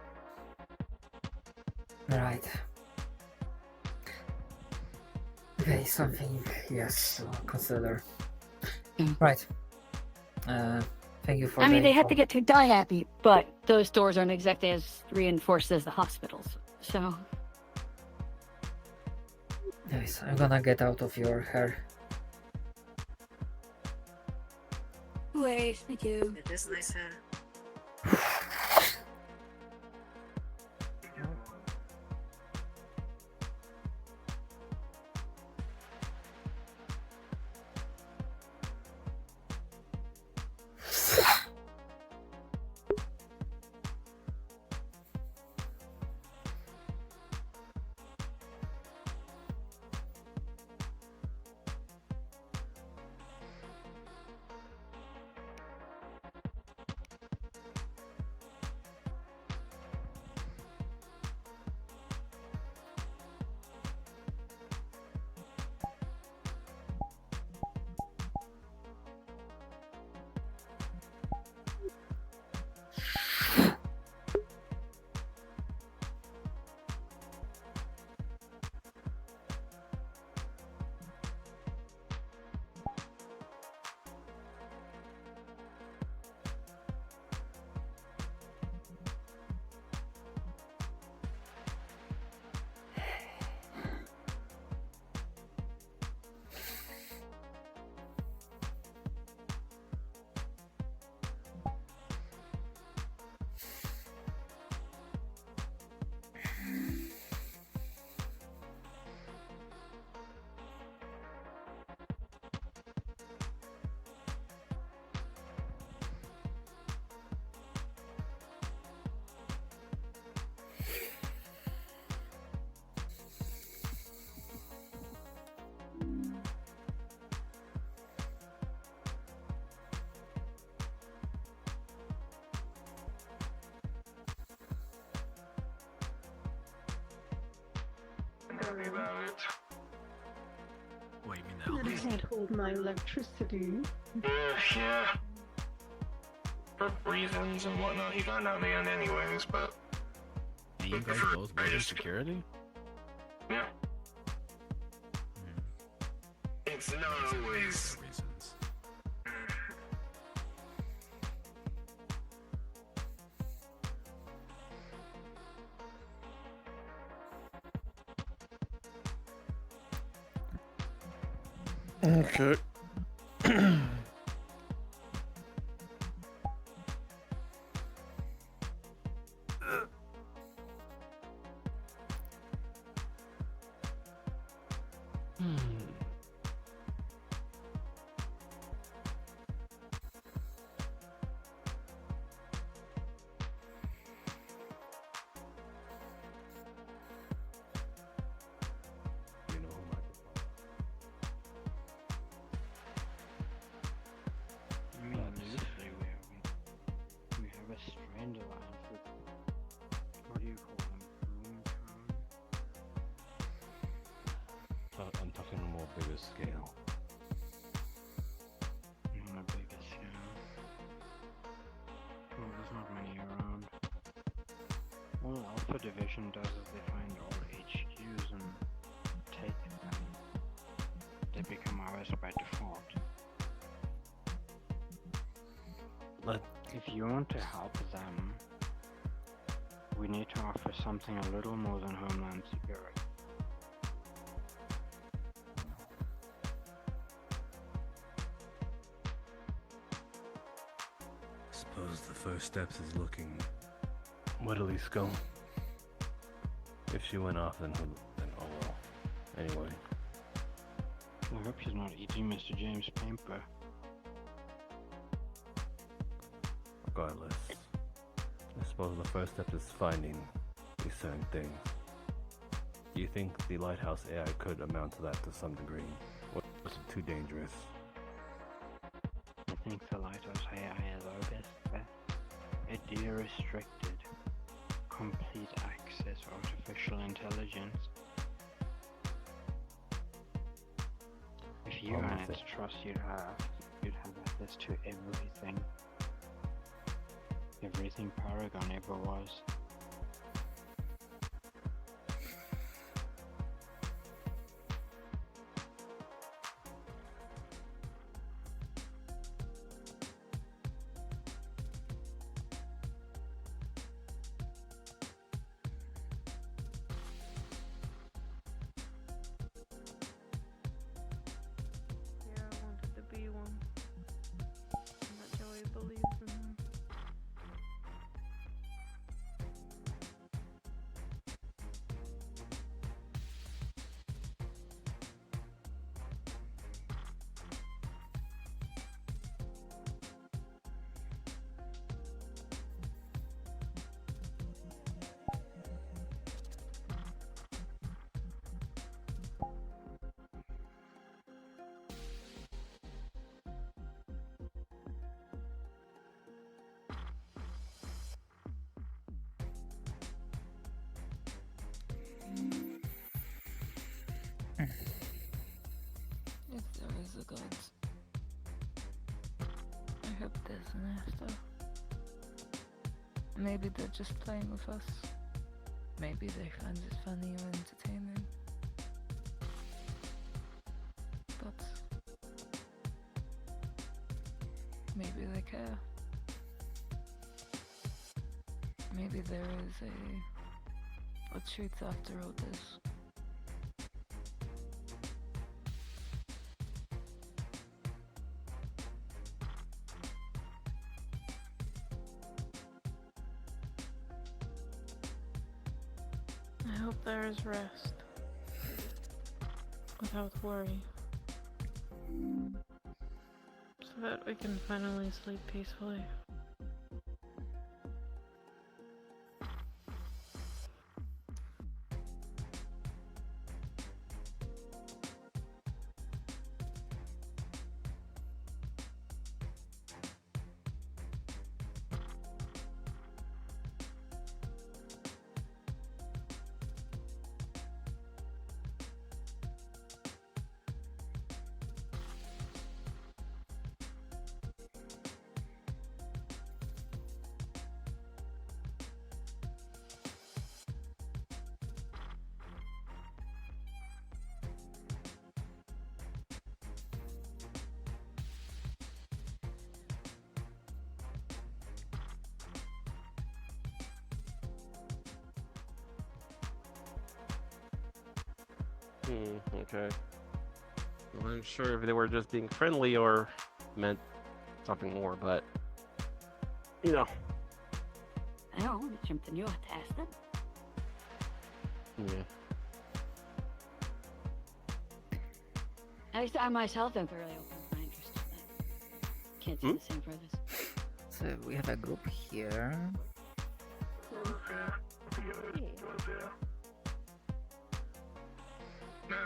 Right. Okay, something, yes, to consider. Right. Thank you for I mean, the they have info. to get to Die Happy, but those doors aren't exactly as reinforced as the hospitals, so... Yes, I'm gonna get out of your hair. Wait, thank you. It is nice hair. Sorry about it. What, you mean the That I Elvis? can't hold my electricity. Yeah. For reasons and whatnot. He found out in the end anyways, but... And you guys both work in security? Yeah. It's not always... Reasons. Okay. You know whom I could follow. I mean, loosely we have a strained alliance with, what do you call them, Boomtown? I'm talking on a more bigger scale. On a bigger scale. Well, there's not many around. All Alpha Division does is they find all HQs and take them. They become ours by default. If you want to help them, we need to offer something a little more than Homeland Security. Suppose the first steps is looking. Where'd Elise go? If she went off, then oh well. Anyway. I hope she's not eating Mr. James' paper. Regardless, I suppose the first step is finding these certain things. Do you think the Lighthouse AI could amount to that to some degree? Or is it too dangerous? I think the Lighthouse AI is our best bet. A de-restricted, complete access artificial intelligence. If you Almost had its it. trust, you'd have access to everything. Everything Paragon ever was. Yeah, I wanted to be one. And that Joey believes in him. If there is a God, I hope there's an after. Maybe they're just playing with us. Maybe they find it funny or entertaining. But maybe they care. Maybe there is a truth after all this. I hope there is rest. Without worry. So that we can finally sleep peacefully. Okay. Well, I'm sure if they were just being friendly or meant something more, but you know. Ja, det kommer inte att testa. Yeah. At least I myself am fairly open to my interest. Can't say the same for others. So we have a group here.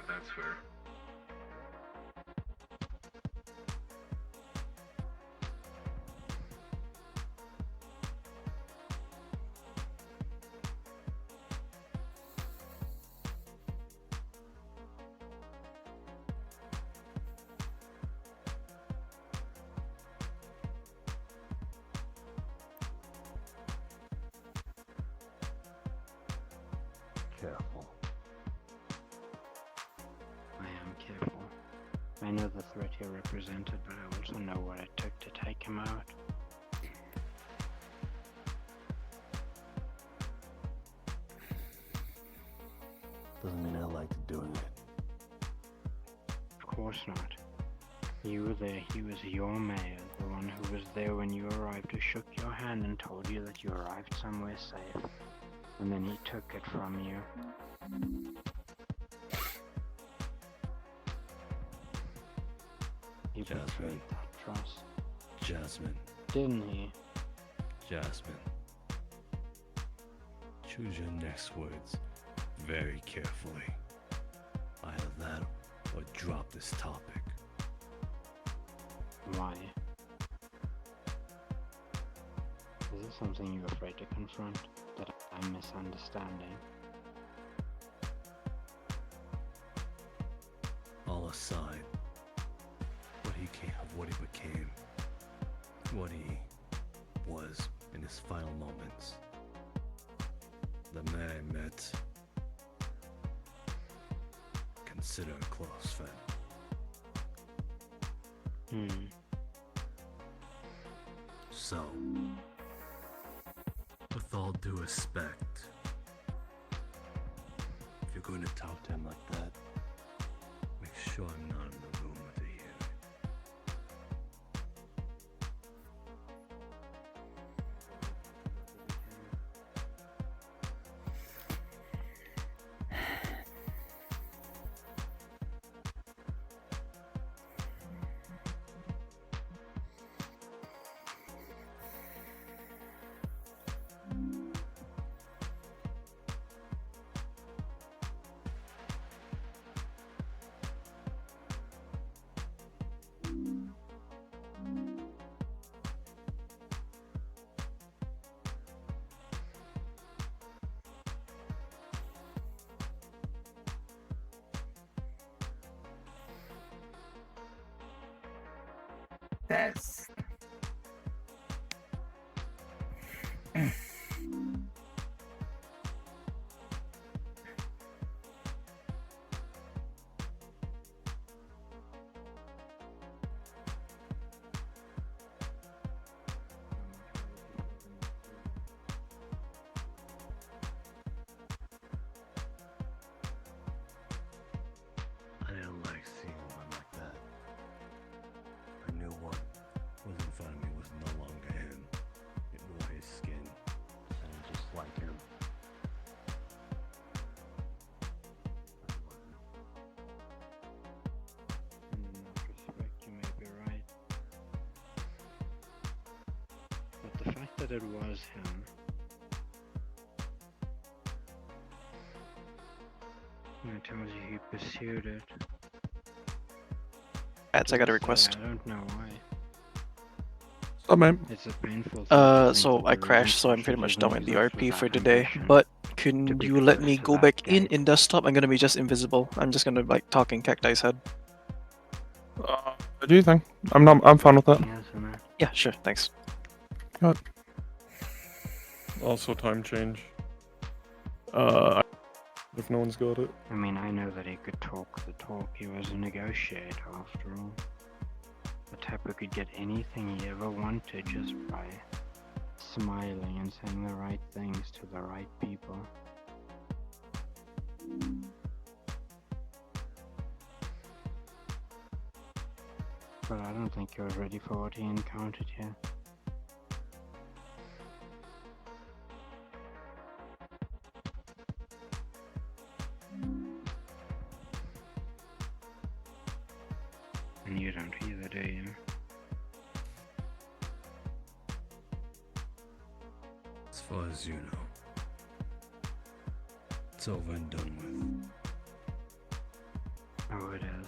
That's fair. Careful. I am careful. I know the threat you're represented, but I also know what it took to take him out. Doesn't mean I liked doing it. Of course not. You were there, he was your mayor, the one who was there when you arrived, who shook your hand and told you that you arrived somewhere safe. And then he took it from you. He betrayed that trust. Jasmine. Didn't he? Jasmine. Choose your next words very carefully. Either that or drop this topic. Why? Is this something you're afraid to confront? That I'm misunderstanding? All aside, what he became, what he was in his final moments. The man I met, consider a close friend. So, with all due respect, if you're going to talk to him like that, make sure I'm not in the room with you. Yes. I didn't like seeing one like that. I knew what was in front of me was no longer him. It wore his skin, sounded just like him. In that respect, you may be right. But the fact that it was him, it tells you he pursued it. Ads, I got a request. I don't know why. Oh, man. It's a painful thing. So I crashed, so I'm pretty much done with the RP for today. But can you let me go back in desktop? I'm gonna be just invisible. I'm just gonna like talking Cacti's head. Do you think? I'm fine with that. Yeah, sure. Thanks. God. Also time change. If no one's got it. I mean, I know that he could talk the talk. He was a negotiator, after all. The type who could get anything he ever wanted just by smiling and saying the right things to the right people. But I don't think you're ready for what he encountered here. And you don't either, do you? As far as you know, it's over and done with. Oh, it is.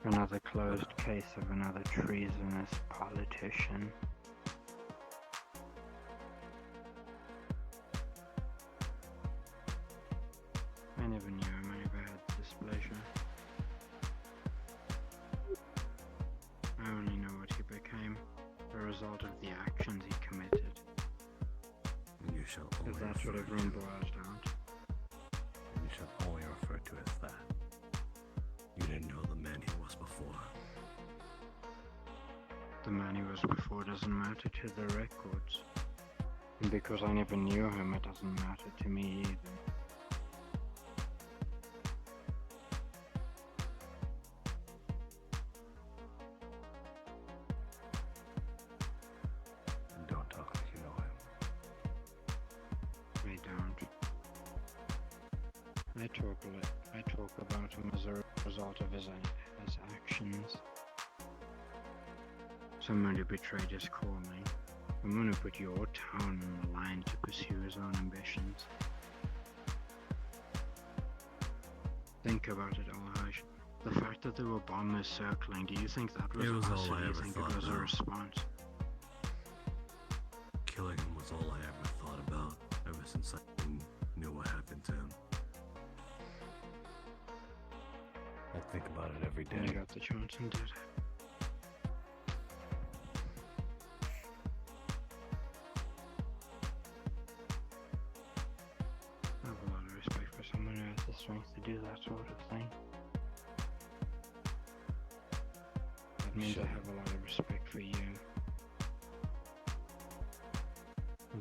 Another closed case of another treasonous politician. I never knew him, I never had displeasure. I only know what he became, the result of the actions he committed. You shall only Because that's what refer everyone to- boils down to. You shall only refer to it as that. You didn't know the man he was before. The man he was before doesn't matter to the records. And because I never knew him, it doesn't matter to me either. Don't talk like you know him. I don't. I talk about him as a result of his actions. Someone who betrayed his calling. Someone who put your town on the line to pursue his own ambitions. Think about it, Alhaj. The fact that there were bombers circling, do you think that was It was us, all or I do you ever think thought it was a about. response? Killing him was all I ever thought about ever since I knew what happened to him. I think about it every When you day. got the chance and did it. I have a lot of respect for someone who has the strength to do that sort of thing. That means I have a lot of respect for you.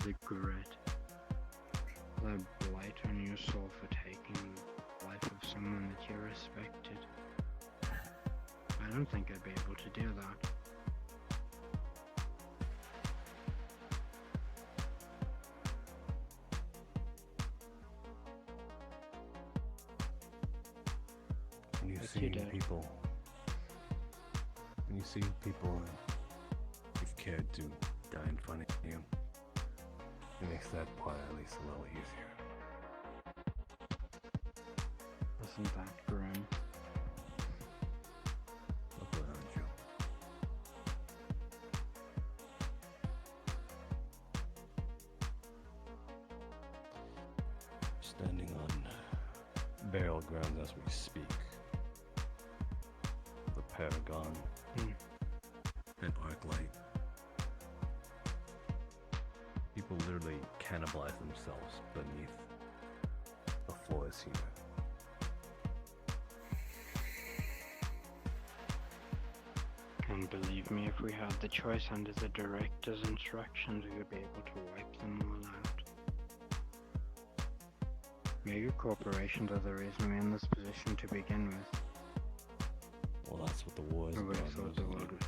The grit. The blight on your soul for taking the life of someone that you respected. I don't think I'd be able to do that. When you But see you did. people, you've cared to die in front of you, it makes that part at least a little easier. Isn't that grim? Look around you. Standing on burial grounds as we speak. The Paragon and Arclight. People literally cannibalize themselves beneath the floors here. And believe me, if we had the choice under the director's instructions, we would be able to wipe them all out. Mega corporations are the reason we're in this position to begin with. Well, that's what the war is I would have about. thought the world would...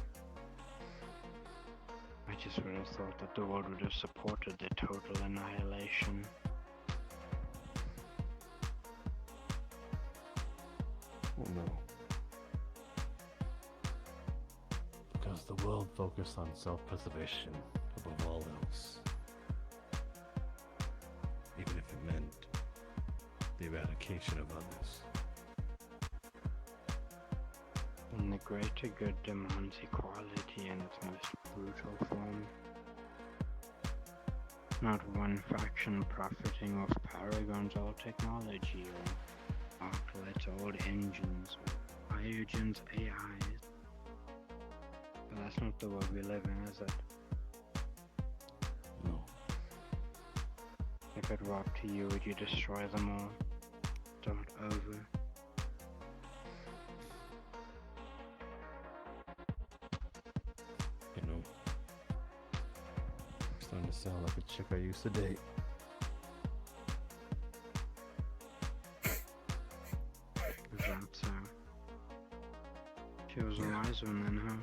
I just would have thought that the world would have supported their total annihilation. Oh no. Because the world focused on self-preservation above all else. Even if it meant the eradication of others. And the greater good demands equality in its most brutal form. Not one faction profiting off Paragon's old technology or Arclight's old engines or Iogen's AIs. But that's not the world we live in, is it? No. If it were up to you, would you destroy them all? Start over? You know, starting to sound like a chick I used to date. Is that so? She was alive wise one then, huh?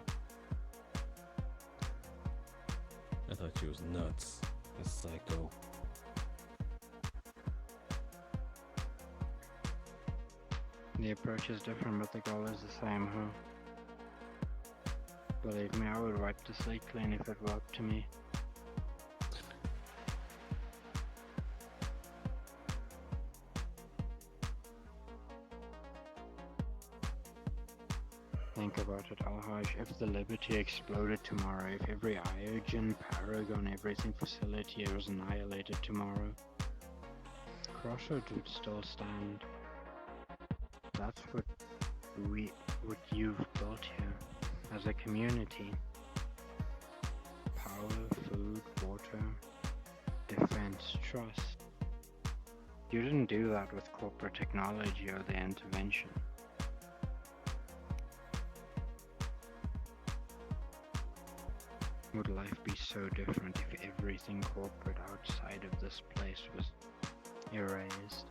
I thought she was nuts. A psycho. The approach is different, but the goal is the same, huh? Believe me, I would wipe the slate clean if it were up to me. Think about it, Alhaj. If the Liberty exploded tomorrow, if every Iogen, Paragon, everything facility was annihilated tomorrow, Crossroads would still stand. That's what you've built here as a community. Power, food, water, defense, trust. You didn't do that with corporate technology or the intervention. Would life be so different if everything corporate outside of this place was erased?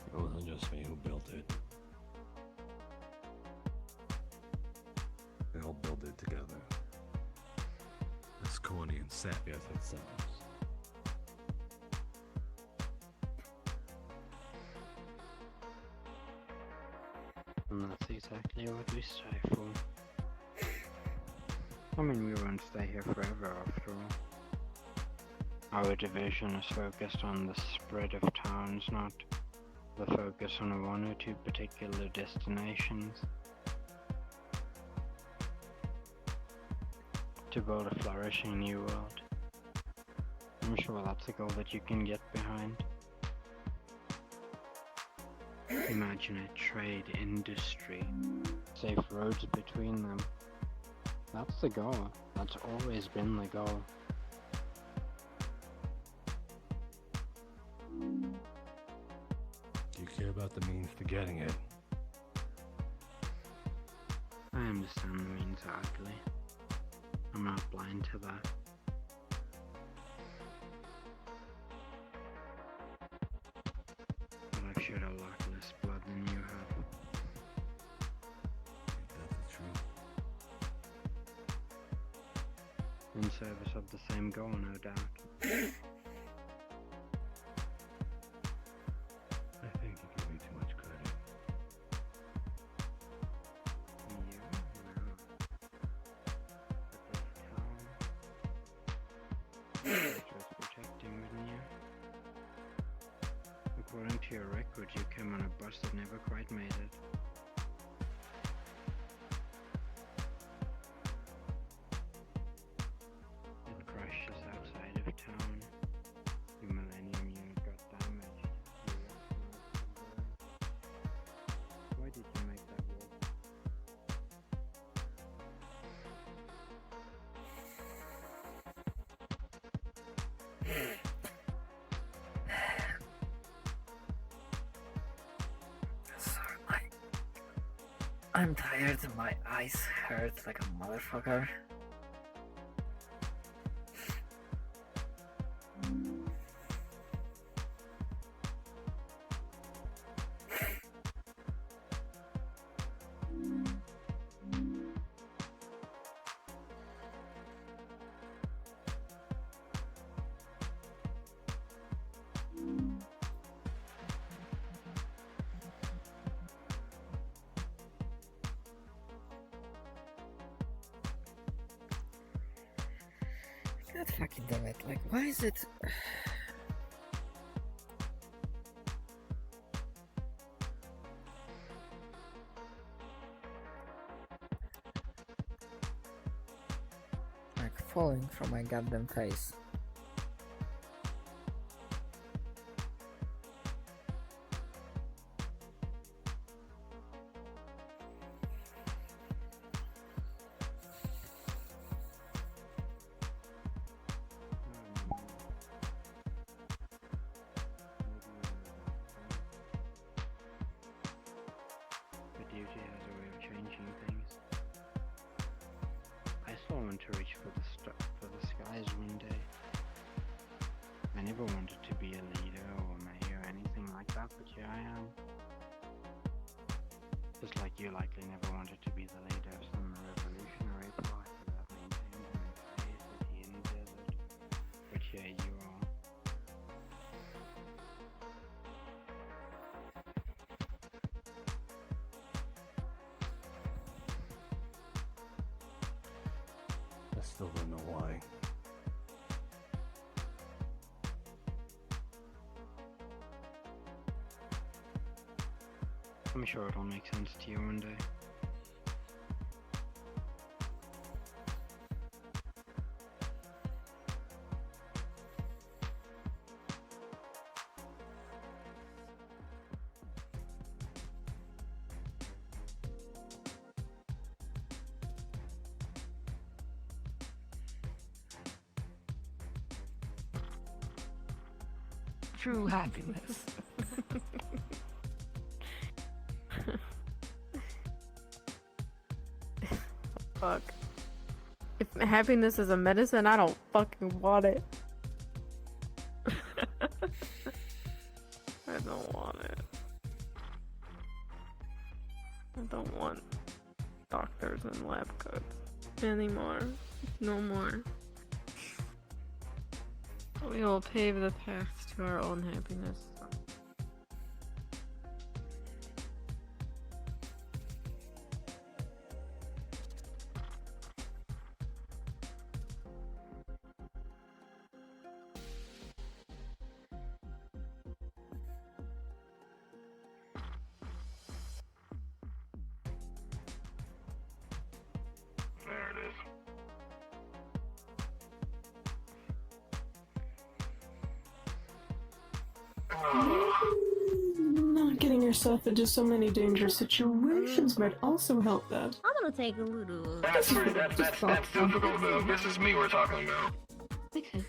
It wasn't just me who built it. We all built it together. As corny and sappy as it sounds. And that's exactly what we strive for. I mean, we won't stay here forever after all. Our division is focused on the spread of towns, not the focus on one or two particular destinations. To build a flourishing new world. I'm sure that's a goal that you can get behind. Imagine a trade industry, safe roads between them. That's the goal. That's always been the goal. Do you care about the means to getting it? I understand the means are ugly. I'm not blind to that. But I've shed a lot less blood than you have. Ain't that the truth? In service of the same goal, no doubt. I think you give me too much credit. Just protecting, wouldn't you? According to your record, you came on a bus that never quite made it. It crashed just outside of town. Your Millennium unit got damaged. You walked most of the way. Why did you make that walk? Sorry, I'm tired and my eyes hurt like a motherfucker. God fucking damn it, like, why is it... like, falling from my goddamn face. But duty has a way of changing things. I still want to reach for the skies one day. I never wanted to be a leader or mayor or anything like that, but here I am. Just like you likely never wanted to be the leader of some revolutionary party that maintained an entire city in the desert. But here you are. I still don't know why. I'm sure it'll make sense to you one day. True happiness. Fuck. If happiness is a medicine, I don't fucking want it. I don't want it. I don't want doctors and lab coats anymore. No more. We will pave the path to our own happiness. There it is. Not getting yourself into so many dangerous situations might also help that. I'm gonna take a little. That's difficult though. This is me we're talking about. Okay.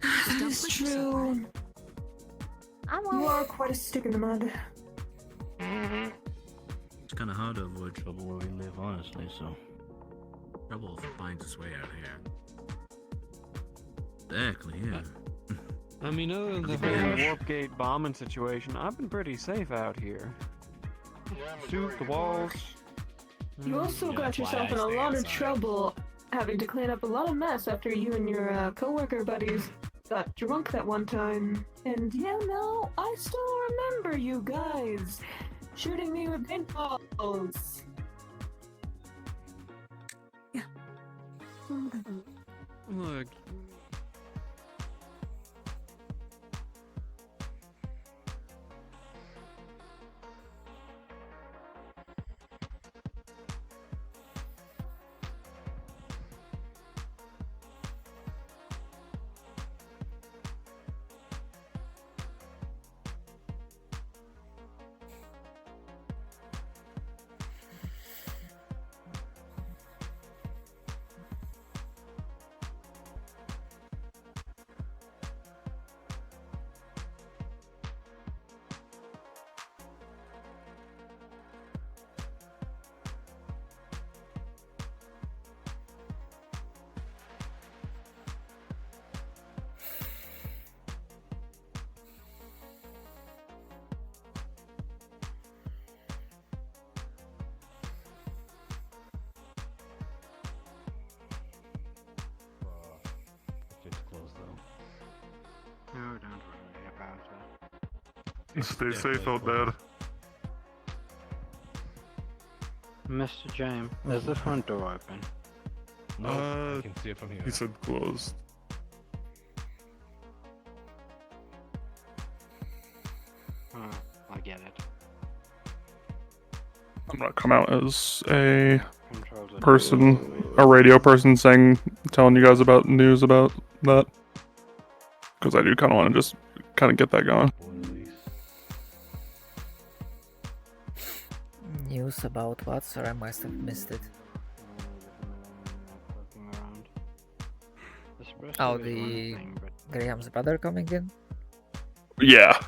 It's true. You are quite a stick in the mud. It's kind of hard to avoid trouble where we live, honestly, so. Trouble finds its way out here. Exactly, yeah. I mean, other than the whole warp gate bombing situation, I've been pretty safe out here. Shoot the walls. You also got yourself in a lot of trouble having to clean up a lot of mess after you and your coworker buddies got drunk that one time. And yeah, no, I still remember you guys shooting me with paintballs. Yeah. Look. It's closed though. No, don't worry about it. Stay safe out there. Mr. James, is the front door open? No, I can see it from here. He said closed. Oh, I get it. I'm gonna come out as a person, a radio person, telling you guys about news about that, because I do kind of want to just kind of get that going. News about what? Sorry, I must have missed it. Oh, the Graham's brother coming in? Yeah.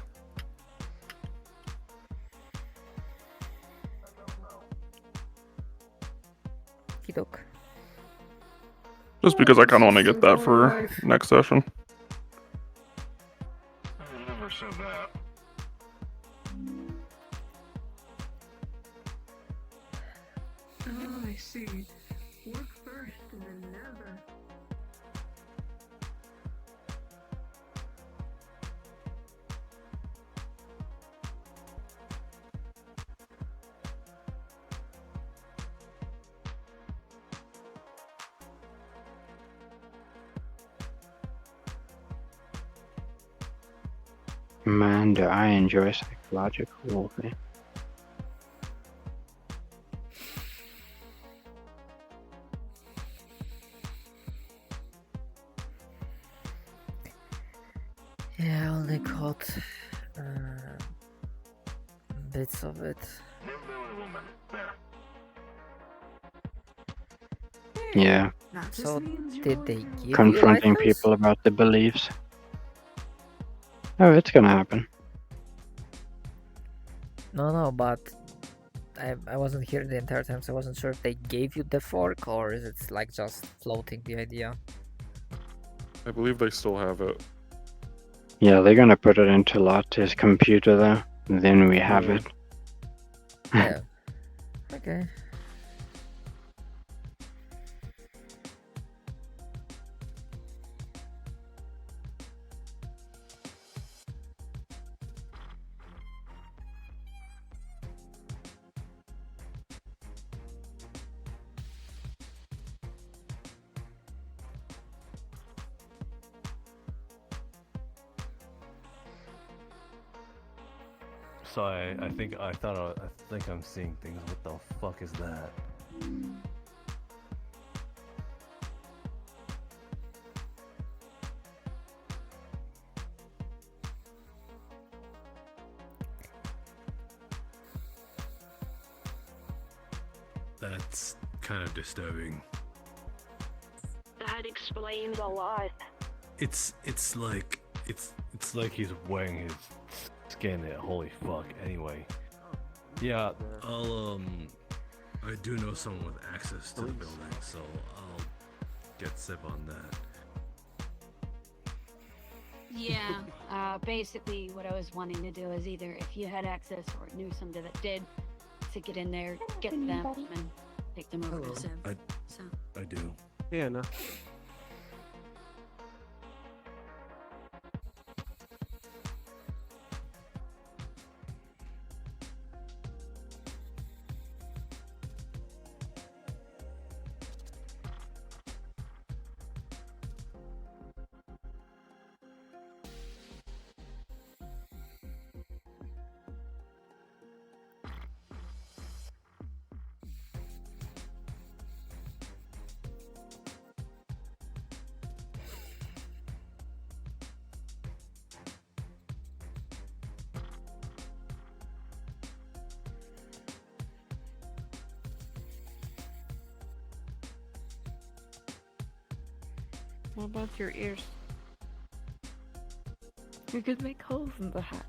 Okey-doke. Just because I kind of want to get that for next session. Oh, I see. Work first and then never. Man, do I enjoy psychological warfare. Yeah, I only caught bits of it. Yeah. So did they give Confronting you license? people about the beliefs. Oh, it's gonna happen. No, but I wasn't here the entire time, so I wasn't sure if they gave you the fork or is it like just floating the idea. I believe they still have it. Yeah, they're gonna put it into Latte's computer there, and then we have it. Yeah. Okay. So I think I'm seeing things. What the fuck is that? That's kind of disturbing. That explains a lot. It's like he's wearing his skin. Holy fuck. Anyway, yeah, I do know someone with access to the building, so I'll get Sip on that. Yeah, basically what I was wanting to do is either if you had access or knew somebody that did, to get in there, get them, and take them over to Civ. I do. Yeah, no. What about your ears? You could make holes in the hat.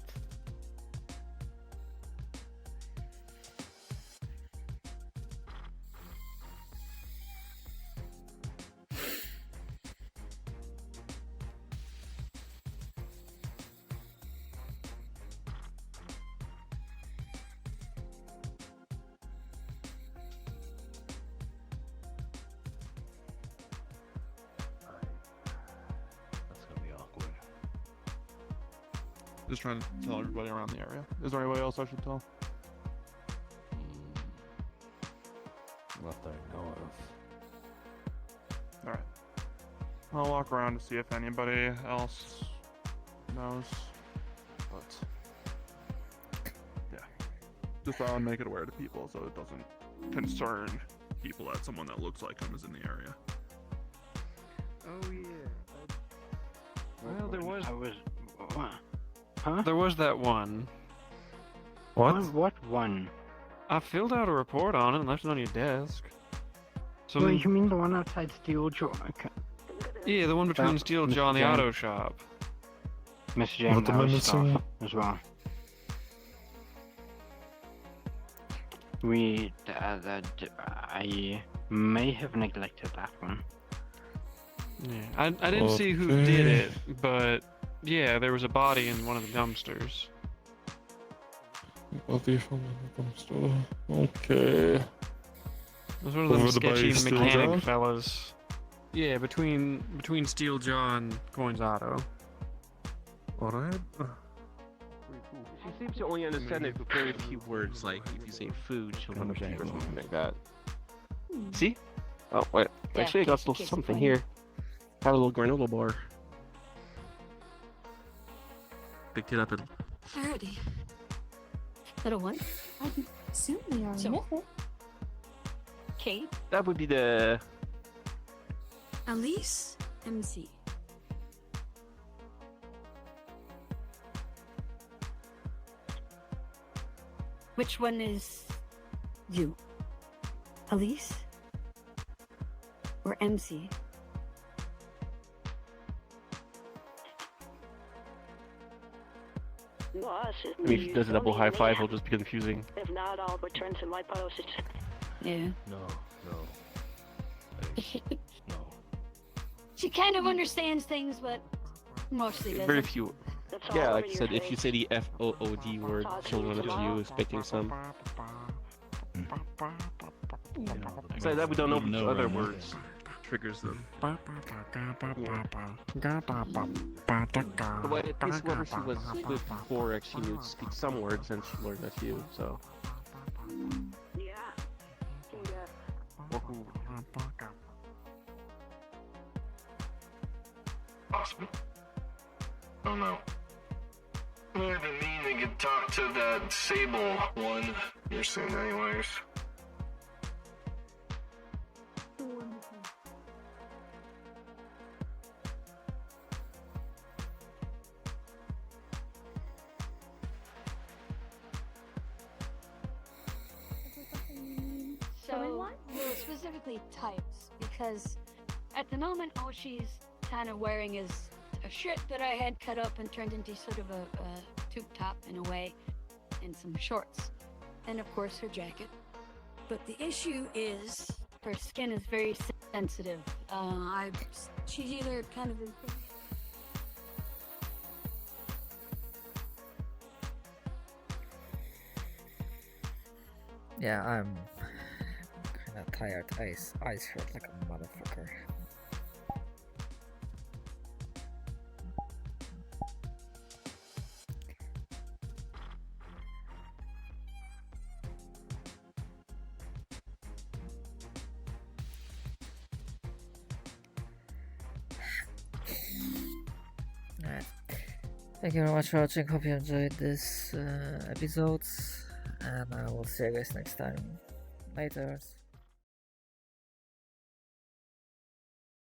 That's gonna be awkward. Just trying to tell everybody around the area. Is there anybody else I should tell? Not that I know of. Alright. I'll walk around to see if anybody else knows. But yeah. Just want to make it aware to people so it doesn't concern people that someone that looks like him is in the area. Oh yeah. Well, there was. Huh? There was that one. What one? I filled out a report on it and left it on your desk. So Wait, you mean the one outside Steel Jaw? yeah, the one between Steel Jaw and the auto shop. Miss Jam, that was stuff as well. I may have neglected that one. Yeah, I didn't see who did it, but yeah, there was a body in one of the dumpsters. Body from the dumpster. Okay. Those one of them Over by sketchy Steeljaw? mechanic fellas. Yeah, between Steeljaw and Coinsado. Alright. She seems to only understand it with very few words, like if you say food, she'll understand or something like that. See? Oh, wait. Actually, I got a little something here. Have a little granola bar. Picked it up and... Alrighty. Little one? I assume they are So- with it. Kate, That would be the... Elise, MC. Which one is you? Elise? Or MC? Boss, I mean, if he does a double high five, it'll just be confusing. If not, I'll return to my post. Yeah. No. No. She kind of understands things, but mostly doesn't. Very few. Yeah, like I said, if you say the FOOD word, she'll run up to you expecting some. So that we don't know which other words triggers them. But at least whoever she was with before actually knew to speak some words, and she learned a few, so. Yeah. Awesome. Oh no. I've been meaning to talk to that Sable one. You're soon anyways. So, well, specifically types, because at the moment all she's kind of wearing is a shirt that I had cut up and turned into sort of a tube top in a way, and some shorts, and of course her jacket. But the issue is her skin is very sensitive. She's either kind of Yeah, I'm kinda tired. Eyes hurt like a motherfucker. Alright. Thank you very much for watching. Hope you enjoyed this episode, and I will see you guys next time. Later.